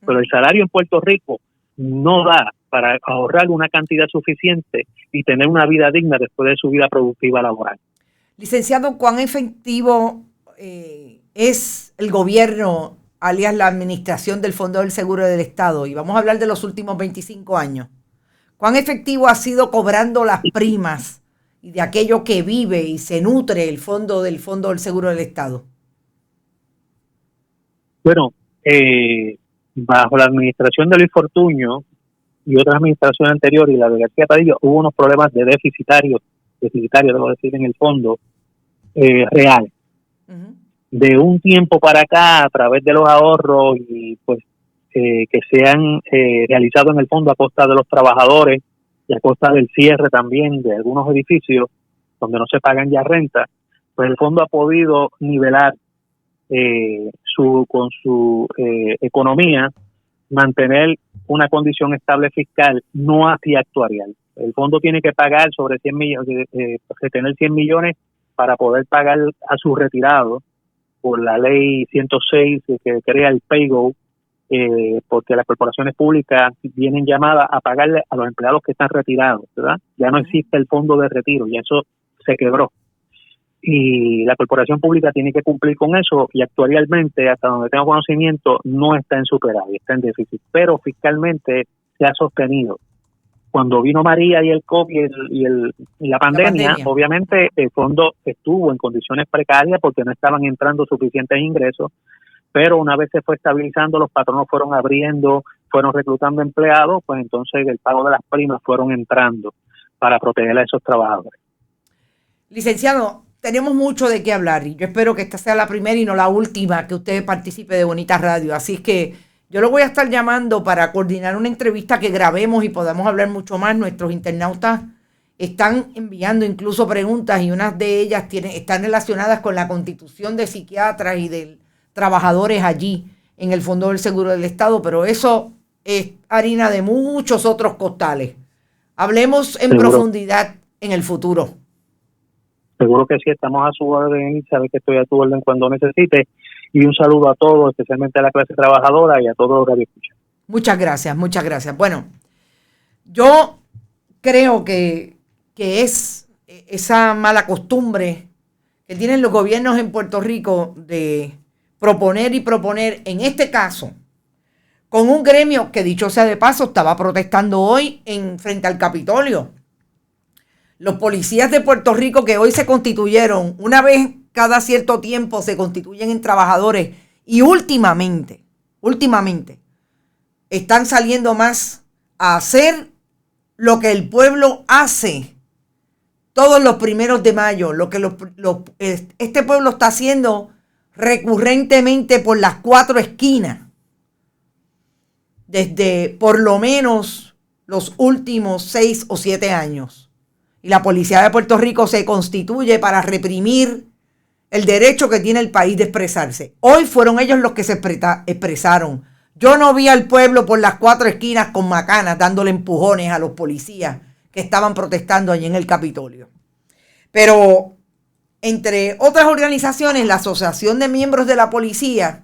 pero el salario en Puerto Rico no da para ahorrar una cantidad suficiente y tener una vida digna después de su vida productiva laboral. Licenciado, ¿cuán efectivo es el gobierno, alias la administración del Fondo del Seguro del Estado? Y vamos a hablar de los últimos 25 años. ¿Cuán efectivo ha sido cobrando las primas y de aquello que vive y se nutre el Fondo del Seguro del Estado? Bueno, bajo la administración de Luis Fortuño y otras administraciones anteriores y la de García Padilla, hubo unos problemas de deficitario, debo decir, en el fondo real. De un tiempo para acá, a través de los ahorros y pues que se han realizado en el fondo a costa de los trabajadores y a costa del cierre también de algunos edificios donde no se pagan ya renta, pues el fondo ha podido nivelar con su economía, mantener una condición estable fiscal, no así actuarial. El fondo tiene que pagar sobre 100 millones, retener 100 millones para poder pagar a sus retirados por la ley 106 que crea el PayGo, porque las corporaciones públicas vienen llamadas a pagarle a los empleados que están retirados, ¿verdad? Ya no existe el fondo de retiro, y eso se quebró. Y la corporación pública tiene que cumplir con eso, y actualmente, hasta donde tengo conocimiento, no está en superávit, está en déficit, pero fiscalmente se ha sostenido. Cuando vino María y el COVID y la pandemia, obviamente el fondo estuvo en condiciones precarias porque no estaban entrando suficientes ingresos, pero una vez se fue estabilizando, los patronos fueron abriendo, fueron reclutando empleados, pues entonces el pago de las primas fueron entrando para proteger a esos trabajadores. Licenciado, tenemos mucho de qué hablar y yo espero que esta sea la primera y no la última que usted participe de Bonita Radio. Así es que yo lo voy a estar llamando para coordinar una entrevista que grabemos y podamos hablar mucho más. Nuestros internautas están enviando incluso preguntas y unas de ellas están relacionadas con la constitución de psiquiatras y de trabajadores allí en el Fondo del Seguro del Estado, pero eso es harina de muchos otros costales. Hablemos en profundidad en el futuro. Seguro que sí, estamos a su orden, sabes que estoy a tu orden cuando necesite. Y un saludo a todos, especialmente a la clase trabajadora y a todos los radioescuchas. Muchas gracias, muchas gracias. Bueno, yo creo que es esa mala costumbre que tienen los gobiernos en Puerto Rico de proponer y proponer, en este caso, con un gremio que, dicho sea de paso, estaba protestando hoy frente al Capitolio. Los policías de Puerto Rico que hoy se constituyeron, una vez cada cierto tiempo se constituyen en trabajadores y últimamente están saliendo más a hacer lo que el pueblo hace todos los primeros de mayo, lo que este pueblo está haciendo recurrentemente por las 4 esquinas, desde por lo menos los últimos 6 o 7 años. Y la policía de Puerto Rico se constituye para reprimir el derecho que tiene el país de expresarse. Hoy fueron ellos los que se expresaron. Yo no vi al pueblo por las 4 esquinas con macanas dándole empujones a los policías que estaban protestando allí en el Capitolio. Pero, entre otras organizaciones, la Asociación de Miembros de la Policía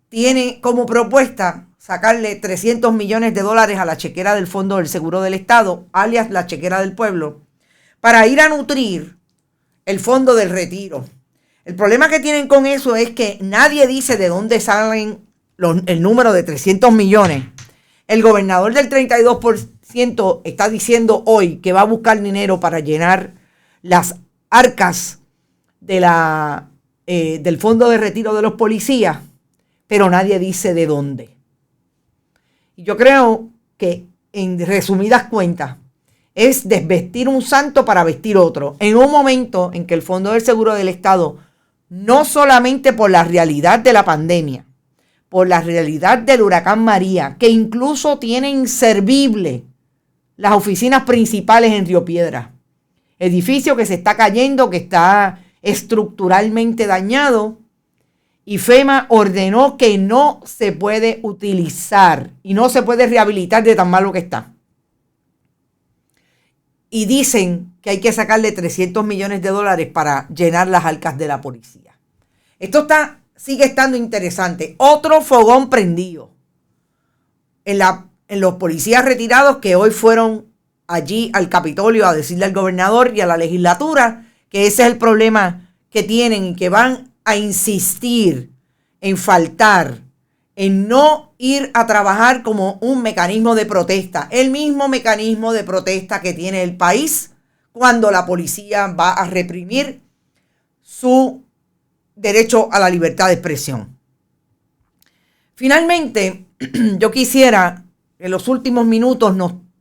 tiene como propuesta sacarle $300 millones a la chequera del Fondo del Seguro del Estado, alias la chequera del pueblo, para ir a nutrir el fondo del retiro. El problema que tienen con eso es que nadie dice de dónde salen el número de 300 millones. El gobernador del 32% está diciendo hoy que va a buscar dinero para llenar las arcas de del fondo de retiro de los policías, pero nadie dice de dónde. Y yo creo que, en resumidas cuentas, es desvestir un santo para vestir otro. En un momento en que el Fondo del Seguro del Estado, no solamente por la realidad de la pandemia, por la realidad del huracán María, que incluso tiene inservible las oficinas principales en Río Piedras, edificio que se está cayendo, que está estructuralmente dañado, y FEMA ordenó que no se puede utilizar y no se puede rehabilitar de tan malo que está. Y dicen que hay que sacarle $300 millones para llenar las arcas de la policía. Esto sigue estando interesante. Otro fogón prendido en los policías retirados que hoy fueron allí al Capitolio a decirle al gobernador y a la legislatura que ese es el problema que tienen y que van a insistir en faltar, en no ir a trabajar como un mecanismo de protesta, el mismo mecanismo de protesta que tiene el país cuando la policía va a reprimir su derecho a la libertad de expresión. Finalmente, yo quisiera que en los últimos minutos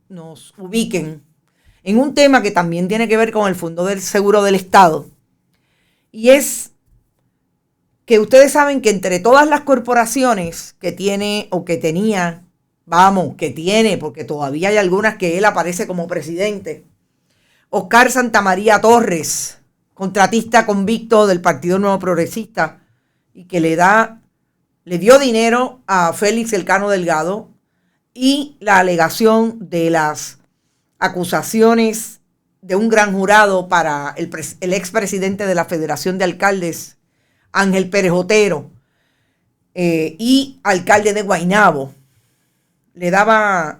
nos ubiquen en un tema que también tiene que ver con el Fondo del Seguro del Estado, y es que ustedes saben que entre todas las corporaciones que tiene o que tenía, que tiene, porque todavía hay algunas que él aparece como presidente, Oscar Santamaría Torres, contratista convicto del Partido Nuevo Progresista, y que le dio dinero a Félix Elcano Delgado, y la alegación de las acusaciones de un gran jurado para el expresidente de la Federación de Alcaldes, Ángel Pérez Otero, y alcalde de Guaynabo. Le daba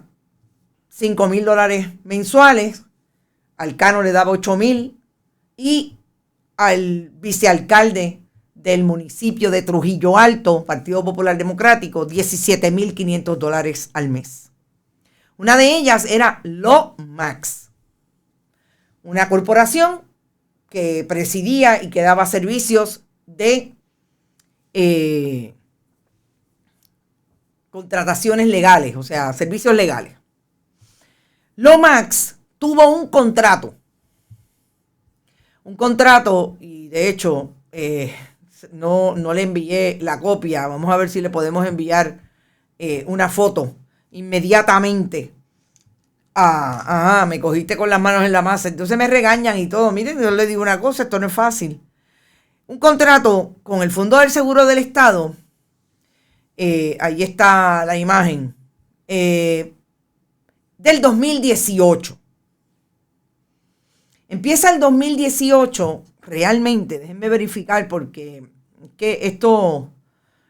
$5,000 mensuales, al Cano le daba $8,000 y al vicealcalde del municipio de Trujillo Alto, Partido Popular Democrático, $17,500 al mes. Una de ellas era Lomax, una corporación que presidía y que daba servicios de contrataciones legales, o sea, servicios legales. Lomax tuvo un contrato, y de hecho no le envié la copia. Vamos a ver si le podemos enviar una foto inmediatamente. Me cogiste con las manos en la masa. Entonces me regañan y todo. Miren, yo les digo una cosa, esto no es fácil. Un contrato con el Fondo del Seguro del Estado. Ahí está la imagen. Del 2018. Empieza el 2018, realmente, déjenme verificar porque esto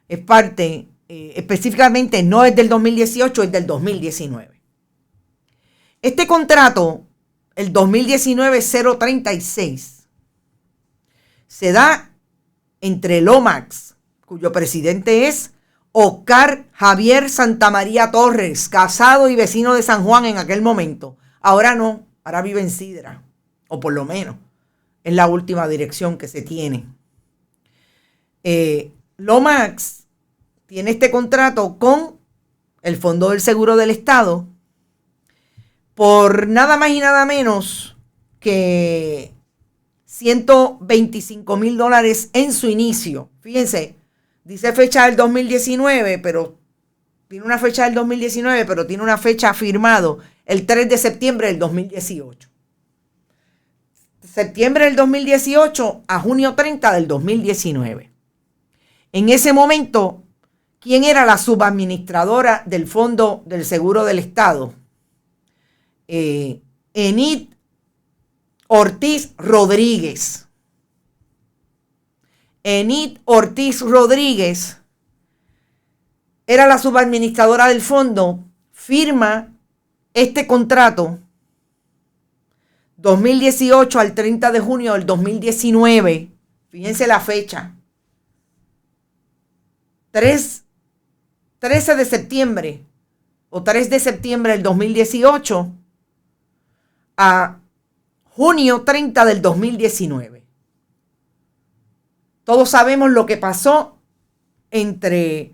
es parte, específicamente no es del 2018, es del 2019. Este contrato, el 2019-036, se da entre Lomax, cuyo presidente es Oscar Javier Santamaría Torres, casado y vecino de San Juan en aquel momento. Ahora no, ahora vive en Sidra, o por lo menos es la última dirección que se tiene. Lomax tiene este contrato con el Fondo del Seguro del Estado por nada más y nada menos que $125,000 en su inicio. Fíjense, dice fecha del 2019, pero tiene una fecha del 2019, pero tiene una fecha firmado el 3 de septiembre del 2018. Septiembre del 2018 a junio 30 del 2019. En ese momento, ¿quién era la subadministradora del Fondo del Seguro del Estado? Enid Ortiz Rodríguez. Enid Ortiz Rodríguez era la subadministradora del fondo, firma este contrato 2018 al 30 de junio del 2019. Fíjense la fecha. 13 de septiembre o 3 de septiembre del 2018 a junio 30 del 2019. Todos sabemos lo que pasó entre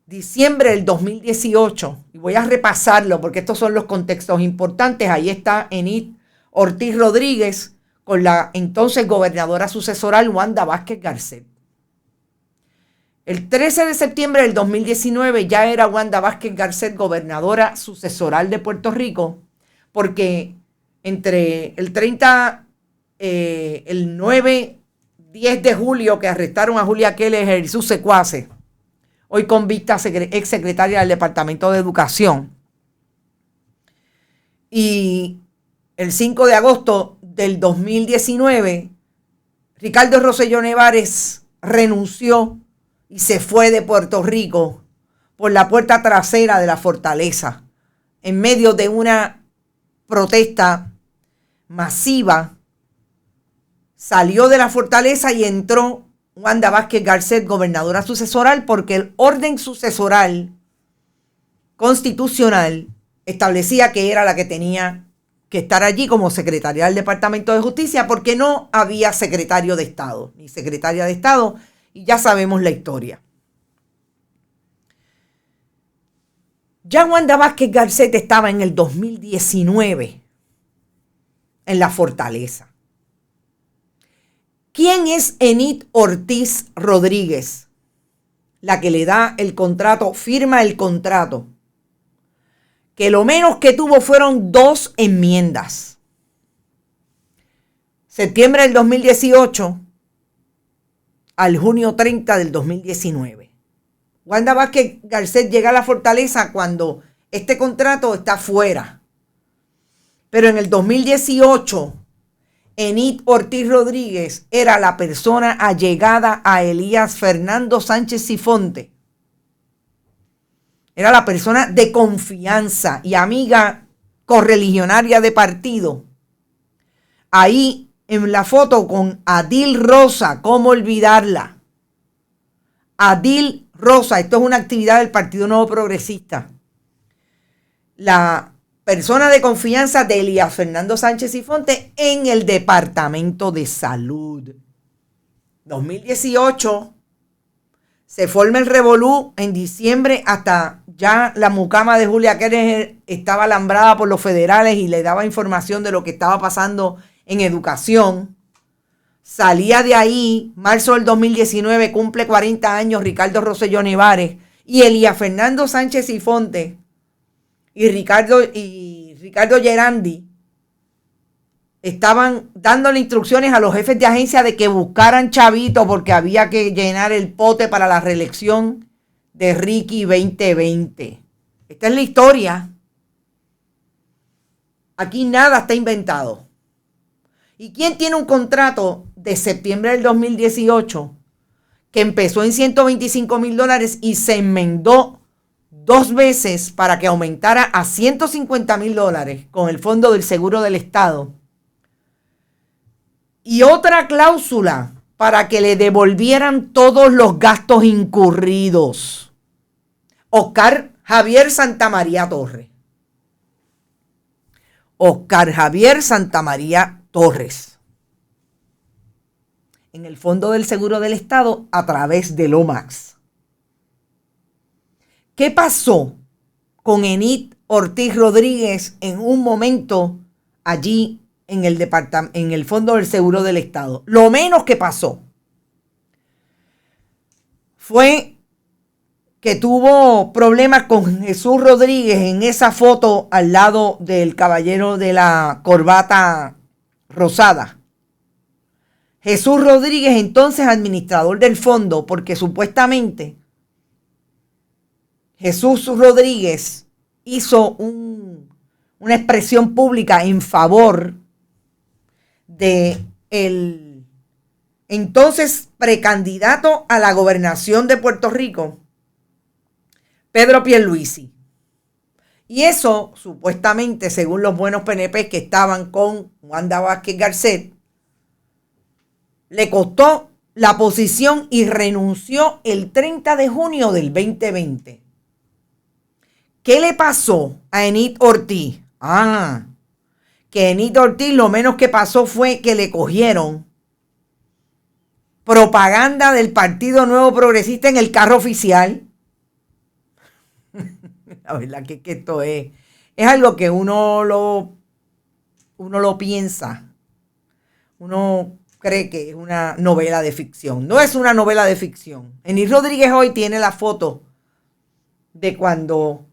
diciembre del 2018. Y voy a repasarlo porque estos son los contextos importantes. Ahí está Enid Ortiz Rodríguez con la entonces gobernadora sucesoral Wanda Vázquez Garcet. El 13 de septiembre del 2019 ya era Wanda Vázquez Garcet gobernadora sucesoral de Puerto Rico, porque entre el 9, 10 de julio que arrestaron a Julia Keller y sus secuaces, hoy convicta ex secretaria del Departamento de Educación, y el 5 de agosto del 2019, Ricardo Rosselló Nevares renunció y se fue de Puerto Rico por la puerta trasera de la fortaleza, en medio de una protesta masiva. Salió de la fortaleza y entró Wanda Vázquez Garcet, gobernadora sucesoral, porque el orden sucesoral constitucional establecía que era la que tenía que estar allí como secretaria del Departamento de Justicia, porque no había secretario de Estado, ni secretaria de Estado, y ya sabemos la historia. Ya Wanda Vázquez Garcet estaba en el 2019 en la fortaleza. ¿Quién es Enid Ortiz Rodríguez? La que le da el contrato, firma el contrato, que lo menos que tuvo fueron 2 enmiendas. Septiembre del 2018 al junio 30 del 2019. Wanda Vázquez Garcet llega a la fortaleza cuando este contrato está fuera. Pero en el 2018, Enid Ortiz Rodríguez era la persona allegada a Elías Fernando Sánchez Sifonte. Era la persona de confianza y amiga correligionaria de partido. Ahí en la foto con Adil Rosa, ¿cómo olvidarla? Adil Rosa, esto es una actividad del Partido Nuevo Progresista. La persona de confianza de Elías Fernando Sánchez Sifonte en el Departamento de Salud. 2018, se forma el revolú en diciembre, hasta ya la mucama de Julia Keller estaba alambrada por los federales y le daba información de lo que estaba pasando en educación. Salía de ahí, marzo del 2019, cumple 40 años Ricardo Rosselló Nevares, y Elías Fernando Sánchez Sifonte y Ricardo Gerandi estaban dándole instrucciones a los jefes de agencia de que buscaran chavitos porque había que llenar el pote para la reelección de Ricky 2020. Esta es la historia. Aquí nada está inventado. ¿Y quién tiene un contrato de septiembre del 2018 que empezó en $125,000 y se enmendó 2 veces para que aumentara a $150,000 con el Fondo del Seguro del Estado? Y otra cláusula para que le devolvieran todos los gastos incurridos. Oscar Javier Santamaría Torres. Oscar Javier Santamaría Torres. En el Fondo del Seguro del Estado a través de Lomax. ¿Qué pasó con Enid Ortiz Rodríguez en un momento allí en el Fondo del Seguro del Estado? Lo menos que pasó fue que tuvo problemas con Jesús Rodríguez en esa foto al lado del caballero de la corbata rosada. Jesús Rodríguez, entonces administrador del fondo, porque supuestamente Jesús Rodríguez hizo una expresión pública en favor de el entonces precandidato a la gobernación de Puerto Rico, Pedro Pierluisi. Y eso, supuestamente, según los buenos PNP que estaban con Wanda Vázquez Garcet, le costó la posición y renunció el 30 de junio del 2020. ¿Qué le pasó a Enid Ortiz? Que Enid Ortiz lo menos que pasó fue que le cogieron propaganda del Partido Nuevo Progresista en el carro oficial. La verdad que esto es algo que uno lo piensa. Uno cree que es una novela de ficción. No es una novela de ficción. Enid Rodríguez hoy tiene la foto de cuando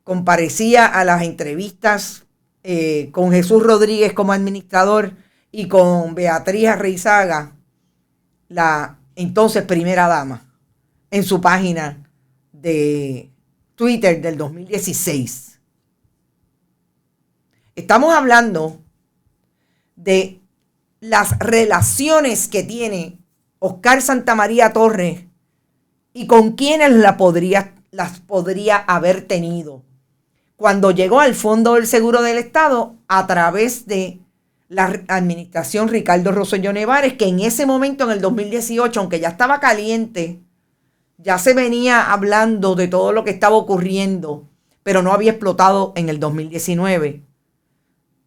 comparecía a las entrevistas con Jesús Rodríguez como administrador y con Beatriz Arreizaga, la entonces primera dama, en su página de Twitter del 2016. Estamos hablando de las relaciones que tiene Oscar Santamaría Torres y con quienes las podría haber tenido cuando llegó al Fondo del Seguro del Estado a través de la administración Ricardo Rosselló Nevares, que en ese momento, en el 2018, aunque ya estaba caliente, ya se venía hablando de todo lo que estaba ocurriendo, pero no había explotado en el 2019.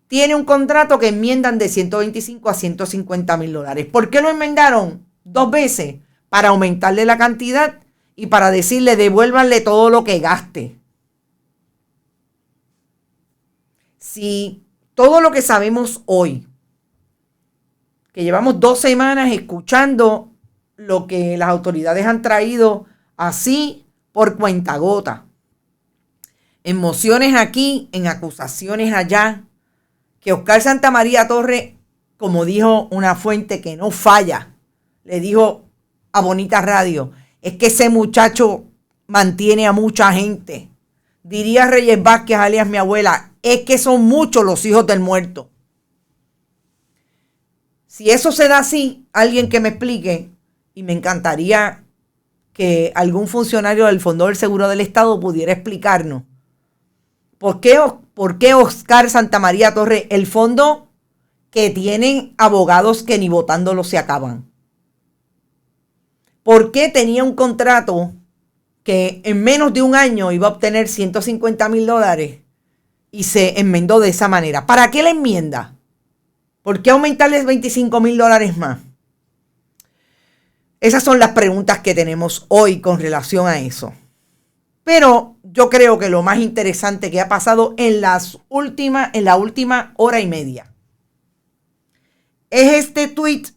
Tiene un contrato que enmiendan de $125 a $150,000. ¿Por qué lo enmendaron 2 veces? Para aumentarle la cantidad y para decirle devuélvanle todo lo que gaste. Si todo lo que sabemos hoy, que llevamos 2 semanas escuchando lo que las autoridades han traído así por cuentagota, en mociones aquí, en acusaciones allá, que Oscar Santamaría Torres, como dijo una fuente que no falla, le dijo a Bonita Radio, es que ese muchacho mantiene a mucha gente. Diría Reyes Vázquez, alias mi abuela, es que son muchos los hijos del muerto. Si eso se da así, alguien que me explique, y me encantaría que algún funcionario del Fondo del Seguro del Estado pudiera explicarnos por qué Oscar Santamaría Torres, el fondo que tienen abogados que ni votándolo se acaban. ¿Por qué tenía un contrato que en menos de un año iba a obtener $150,000 y se enmendó de esa manera? ¿Para qué la enmienda? ¿Por qué aumentarles $25,000 más? Esas son las preguntas que tenemos hoy con relación a eso. Pero yo creo que lo más interesante que ha pasado en la última hora y media es este tuit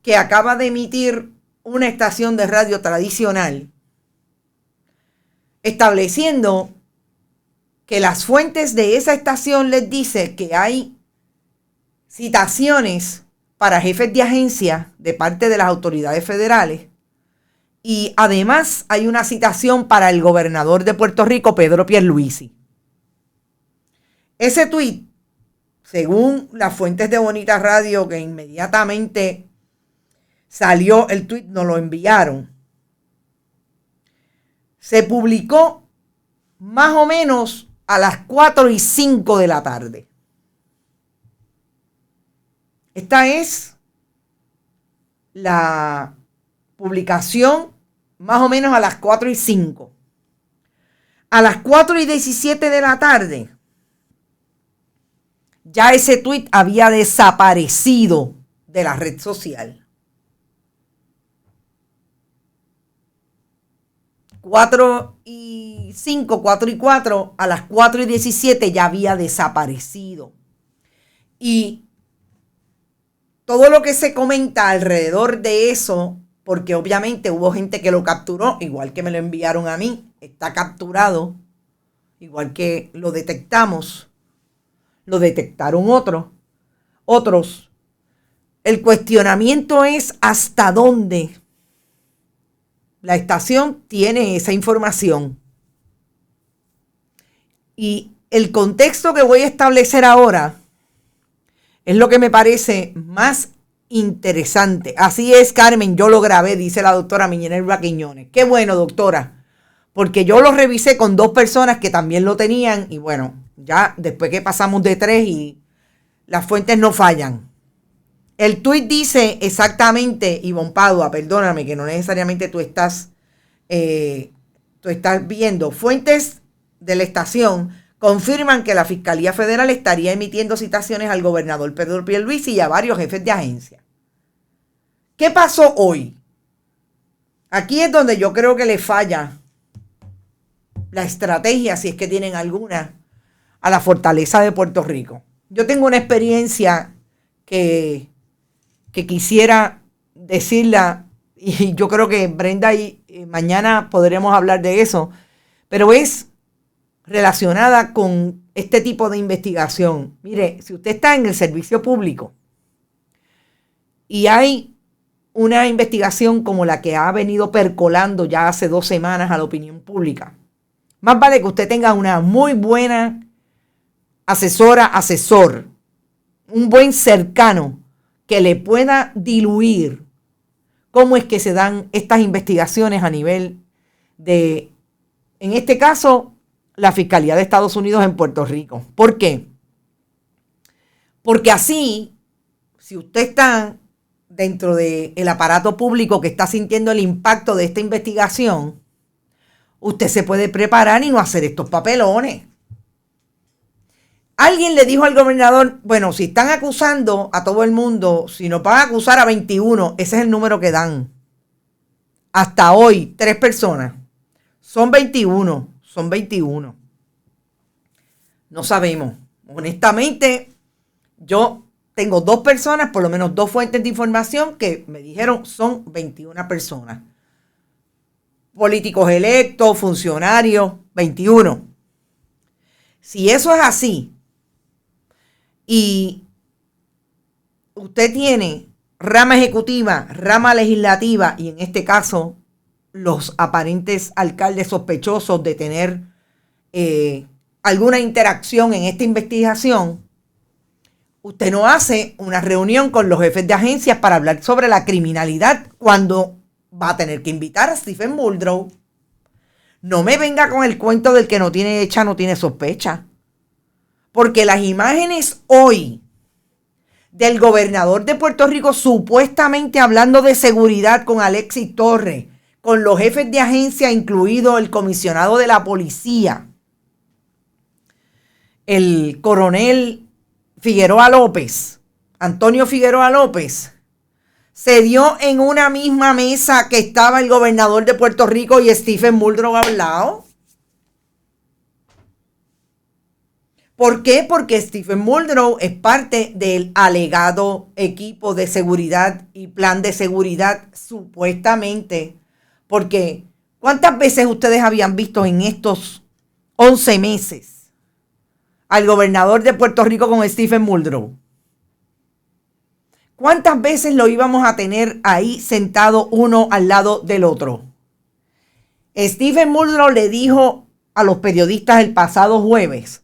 que acaba de emitir una estación de radio tradicional estableciendo que las fuentes de esa estación les dice que hay citaciones para jefes de agencia de parte de las autoridades federales y además hay una citación para el gobernador de Puerto Rico, Pedro Pierluisi. Ese tuit, según las fuentes de Bonita Radio, que inmediatamente salió el tuit, nos lo enviaron, se publicó más o menos a las 4:05 de la tarde. Esta es la publicación más o menos a las 4:05. A las 4:17 de la tarde, ya ese tuit había desaparecido de la red social. 4:05, 4:04, a las 4:17 ya había desaparecido. Y todo lo que se comenta alrededor de eso, porque obviamente hubo gente que lo capturó, igual que me lo enviaron a mí, está capturado, igual que lo detectamos, lo detectaron otros. El cuestionamiento es hasta dónde la estación tiene esa información. Y el contexto que voy a establecer ahora es lo que me parece más interesante. Así es, Carmen, yo lo grabé, dice la doctora Minerva Quiñones. Qué bueno, doctora, porque yo lo revisé con 2 personas que también lo tenían y bueno, ya después que pasamos de 3 y las fuentes no fallan. El tuit dice exactamente, Ivonne Padua, perdóname que no necesariamente tú estás viendo. Fuentes de la estación confirman que la Fiscalía Federal estaría emitiendo citaciones al gobernador Pedro Pierluisi y a varios jefes de agencia. ¿Qué pasó hoy? Aquí es donde yo creo que le falla la estrategia, si es que tienen alguna, a la fortaleza de Puerto Rico. Yo tengo una experiencia que quisiera decirla y yo creo que Brenda y mañana podremos hablar de eso, pero es relacionada con este tipo de investigación. Mire, si usted está en el servicio público y hay una investigación como la que ha venido percolando ya hace 2 semanas a la opinión pública, más vale que usted tenga una muy buena asesor, un buen cercano que le pueda diluir cómo es que se dan estas investigaciones a nivel de, en este caso, la Fiscalía de Estados Unidos en Puerto Rico. ¿Por qué? Porque así, si usted está dentro del aparato público que está sintiendo el impacto de esta investigación, usted se puede preparar y no hacer estos papelones. Alguien le dijo al gobernador, bueno, si están acusando a todo el mundo, si nos van a acusar a 21, ese es el número que dan. Hasta hoy, 3 personas. Son 21. No sabemos. Honestamente, yo tengo 2 personas, por lo menos 2 fuentes de información que me dijeron son 21 personas. Políticos electos, funcionarios, 21. Si eso es así, y usted tiene rama ejecutiva, rama legislativa y en este caso los aparentes alcaldes sospechosos de tener alguna interacción en esta investigación, usted no hace una reunión con los jefes de agencias para hablar sobre la criminalidad cuando va a tener que invitar a Stephen Muldrow. No me venga con el cuento del que no tiene hecha, no tiene sospecha. Porque las imágenes hoy del gobernador de Puerto Rico supuestamente hablando de seguridad con Alexis Torres, con los jefes de agencia, incluido el comisionado de la policía, el coronel Figueroa López, Antonio Figueroa López, se dio en una misma mesa que estaba el gobernador de Puerto Rico y Stephen Muldrow al lado. ¿Por qué? Porque Stephen Muldrow es parte del alegado equipo de seguridad y plan de seguridad, supuestamente. Porque, ¿cuántas veces ustedes habían visto en estos 11 meses al gobernador de Puerto Rico con Stephen Muldrow? ¿Cuántas veces lo íbamos a tener ahí sentado uno al lado del otro? Stephen Muldrow le dijo a los periodistas el pasado jueves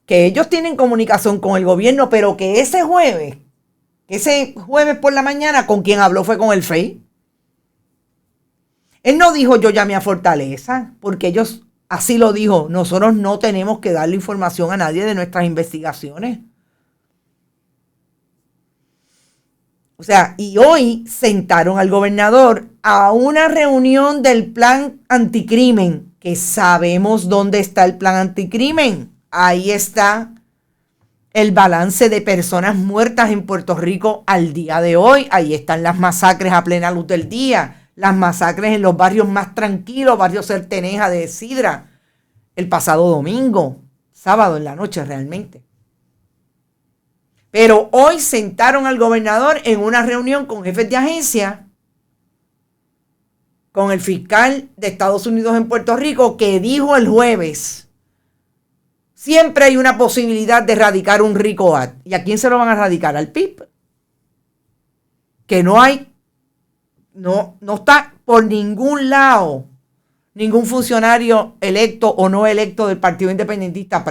que ellos tienen comunicación con el gobierno, pero que ese jueves por la mañana, con quien habló fue con el FEI. Él no dijo yo llamé a Fortaleza, porque ellos, así lo dijo, nosotros no tenemos que darle información a nadie de nuestras investigaciones. O sea, y hoy sentaron al gobernador a una reunión del plan anticrimen, que sabemos dónde está el plan anticrimen. Ahí está el balance de personas muertas en Puerto Rico al día de hoy. Ahí están las masacres a plena luz del día, las masacres en los barrios más tranquilos, barrio Certeneja de Sidra, el pasado domingo, sábado en la noche realmente. Pero hoy sentaron al gobernador en una reunión con jefes de agencia, con el fiscal de Estados Unidos en Puerto Rico, que dijo el jueves: siempre hay una posibilidad de radicar un RICO Act. ¿Y a quién se lo van a radicar? Al PIB. Que no está por ningún lado ningún funcionario electo o no electo del Partido Independentista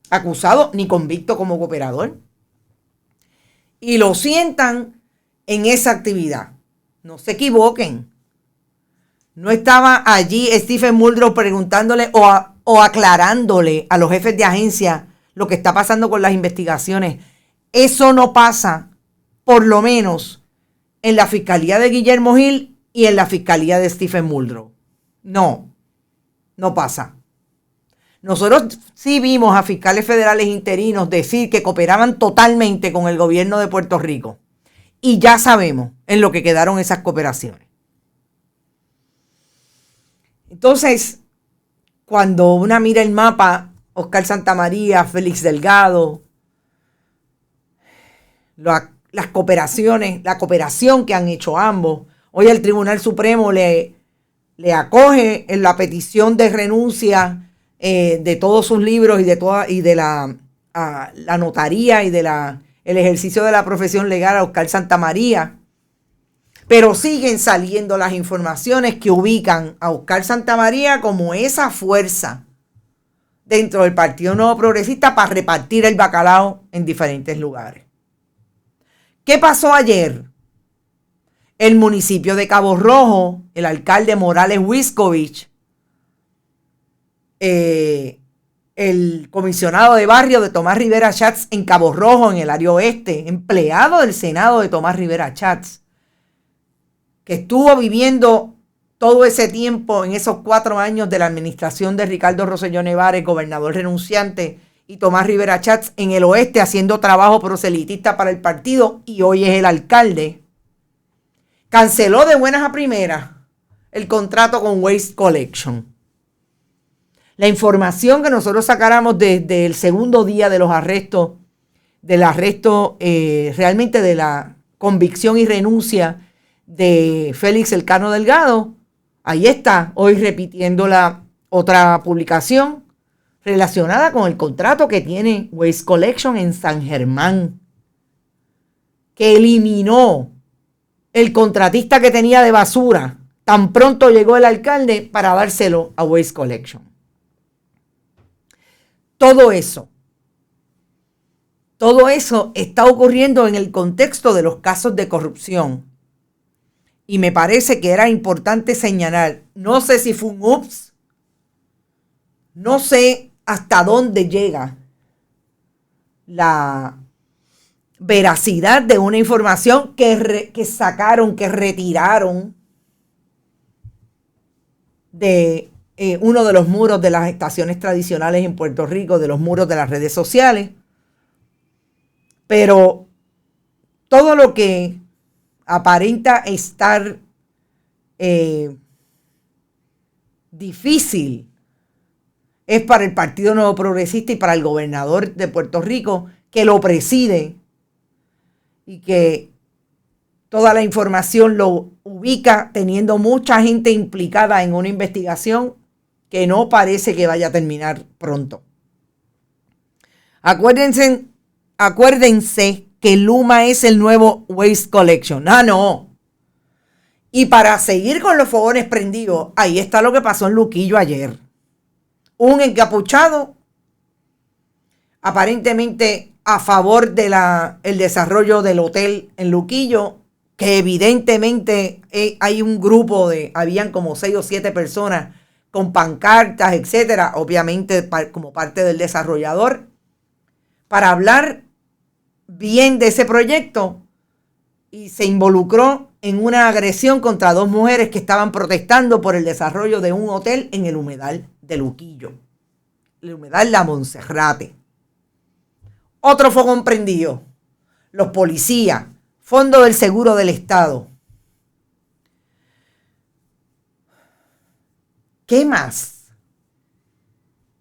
acusado ni convicto como cooperador. Y lo sientan en esa actividad. No se equivoquen. No estaba allí Stephen Muldrow preguntándole o aclarándole a los jefes de agencia lo que está pasando con las investigaciones. Eso no pasa, por lo menos, en la fiscalía de Guillermo Gil y en la fiscalía de Stephen Muldrow. No pasa. Nosotros sí vimos a fiscales federales interinos decir que cooperaban totalmente con el gobierno de Puerto Rico. Y ya sabemos en lo que quedaron esas cooperaciones. Entonces, cuando una mira el mapa, Oscar Santamaría, Félix Delgado, las cooperaciones, la cooperación que han hecho ambos, hoy el Tribunal Supremo le acoge en la petición de renuncia de todos sus libros y de la notaría y de el ejercicio de la profesión legal a Oscar Santamaría. Pero siguen saliendo las informaciones que ubican a Oscar Santamaría como esa fuerza dentro del Partido Nuevo Progresista para repartir el bacalao en diferentes lugares. ¿Qué pasó ayer? El municipio de Cabo Rojo, el alcalde Morales Wiskovich, el comisionado de barrio de Tomás Rivera Chats en Cabo Rojo, en el área oeste, empleado del Senado de Tomás Rivera Chats, que estuvo viviendo todo ese tiempo en esos 4 años de la administración de Ricardo Rosselló Nevares, gobernador renunciante, y Tomás Rivera Chats en el oeste haciendo trabajo proselitista para el partido, y hoy es el alcalde, canceló de buenas a primeras el contrato con Waste Collection. La información que nosotros sacáramos desde el segundo día de los arrestos, realmente de la convicción y renuncia de Félix Elcano Delgado, ahí está, hoy repitiendo la otra publicación relacionada con el contrato que tiene Waste Collection en San Germán, que eliminó el contratista que tenía de basura tan pronto llegó el alcalde para dárselo a Waste Collection. Todo eso está ocurriendo en el contexto de los casos de corrupción. Y me parece que era importante señalar, no sé si fue un ups, no sé hasta dónde llega la veracidad de una información que retiraron de uno de los muros de las estaciones tradicionales en Puerto Rico, de los muros de las redes sociales. Pero todo lo que aparenta estar difícil es para el Partido Nuevo Progresista y para el gobernador de Puerto Rico, que lo preside y que toda la información lo ubica teniendo mucha gente implicada en una investigación que no parece que vaya a terminar pronto. Acuérdense que Luma es el nuevo Waste Collection. No. Y para seguir con los fogones prendidos, ahí está lo que pasó en Luquillo ayer. Un encapuchado, aparentemente a favor de el desarrollo del hotel en Luquillo, que evidentemente hay un grupo habían como 6 o 7 personas con pancartas, etcétera, obviamente como parte del desarrollador, para hablar bien de ese proyecto, y se involucró en una agresión contra 2 mujeres que estaban protestando por el desarrollo de un hotel en el humedal de Luquillo, el humedal La Monserrate. Otro fogón prendido, los policías, Fondo del Seguro del Estado. ¿Qué más?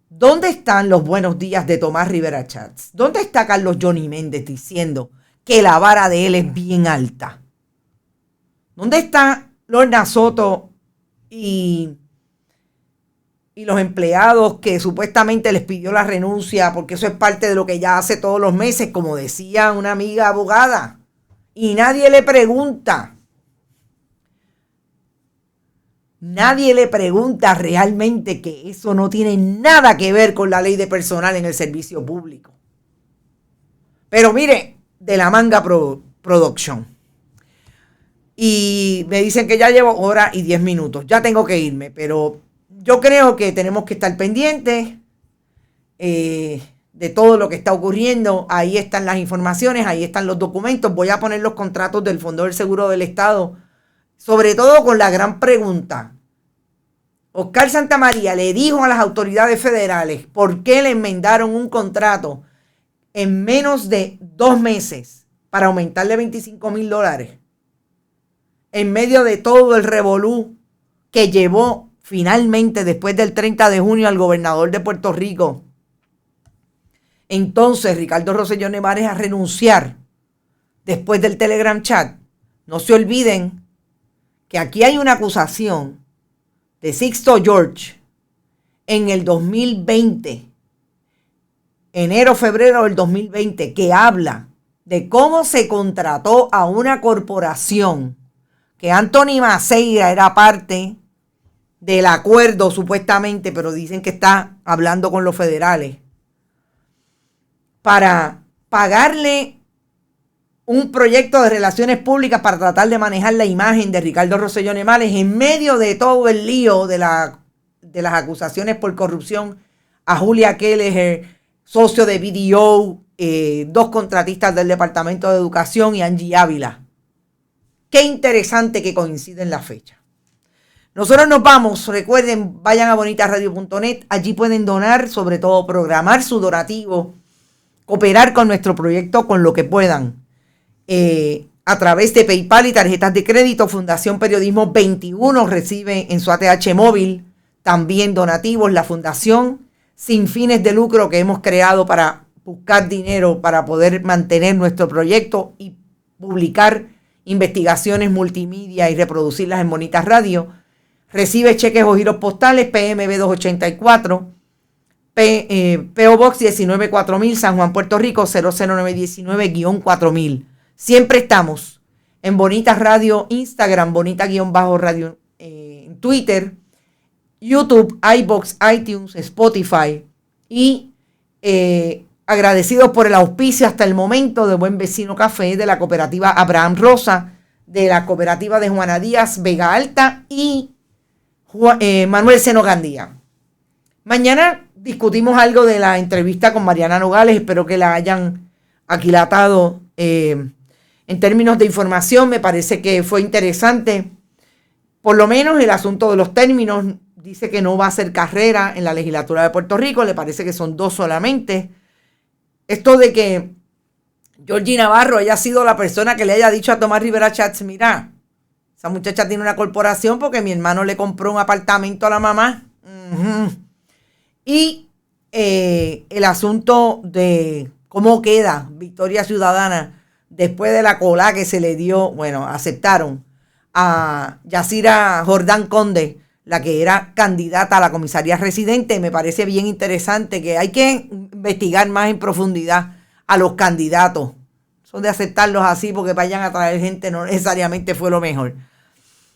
¿Dónde están los buenos días de Tomás Rivera Chats? ¿Dónde está Carlos Johnny Méndez diciendo que la vara de él es bien alta? ¿Dónde está Lorna Soto y los empleados que supuestamente les pidió la renuncia porque eso es parte de lo que ella hace todos los meses, como decía una amiga abogada? Y nadie le pregunta. Nadie le pregunta realmente que eso no tiene nada que ver con la ley de personal en el servicio público. Pero mire, de la manga production. Y me dicen que ya llevo 1 hora y 10 minutos. Ya tengo que irme, pero yo creo que tenemos que estar pendientes de todo lo que está ocurriendo. Ahí están las informaciones, ahí están los documentos. Voy a poner los contratos del Fondo del Seguro del Estado, sobre todo con la gran pregunta. Oscar Santamaría le dijo a las autoridades federales por qué le enmendaron un contrato en menos de 2 meses para aumentarle $25,000 en medio de todo el revolú que llevó finalmente después del 30 de junio al gobernador de Puerto Rico, entonces Ricardo Rosselló Nevares, a renunciar después del Telegram chat. No se olviden que aquí hay una acusación de Sixto George en el 2020, enero-febrero del 2020, que habla de cómo se contrató a una corporación que Anthony Maceira era parte del acuerdo supuestamente, pero dicen que está hablando con los federales, para pagarle un proyecto de relaciones públicas para tratar de manejar la imagen de Ricardo Rosselló Nevares en medio de todo el lío de las acusaciones por corrupción a Julia Kelleher, socio de BDO, 2 contratistas del Departamento de Educación, y Angie Ávila. Qué interesante que coinciden las fechas. Nosotros nos vamos. Recuerden, vayan a bonitasradio.net. Allí pueden donar, sobre todo programar su donativo, cooperar con nuestro proyecto con lo que puedan. A través de PayPal y tarjetas de crédito. Fundación Periodismo 21 recibe en su ATH móvil también donativos. La fundación sin fines de lucro que hemos creado para buscar dinero para poder mantener nuestro proyecto y publicar investigaciones multimedia y reproducirlas en Bonitas Radio, recibe cheques o giros postales PMB 284, PO Box 194000, San Juan, Puerto Rico 00919-4000. Siempre estamos en Bonitas Radio, Instagram, Bonita-Radio, en Twitter, YouTube, iBox, iTunes, Spotify y Agradecidos por el auspicio hasta el momento de Buen Vecino Café, de la cooperativa Abraham Rosa, de la cooperativa de Juana Díaz Vega Alta y Manuel Seno Gandía. Mañana discutimos algo de la entrevista con Mariana Nogales. Espero que la hayan aquilatado en términos de información. Me parece que fue interesante. Por lo menos el asunto de los términos. Dice que no va a hacer carrera en la legislatura de Puerto Rico. Le parece que son 2 solamente. Esto de que Georgie Navarro haya sido la persona que le haya dicho a Tomás Rivera Schatz, mira, esa muchacha tiene una corporación porque mi hermano le compró un apartamento a la mamá. Y el asunto de cómo queda Victoria Ciudadana después de la cola que se le dio, bueno, aceptaron a Yacira Jordán Conde, la que era candidata a la comisaría residente. Me parece bien interesante que hay que investigar más en profundidad a los candidatos. Son de aceptarlos así porque vayan a traer gente no necesariamente fue lo mejor.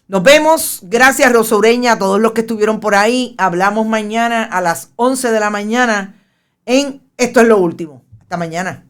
Nos vemos. Gracias, Rosa Ureña, a todos los que estuvieron por ahí. Hablamos mañana a las 11 de la mañana en Esto es lo Último. Hasta mañana.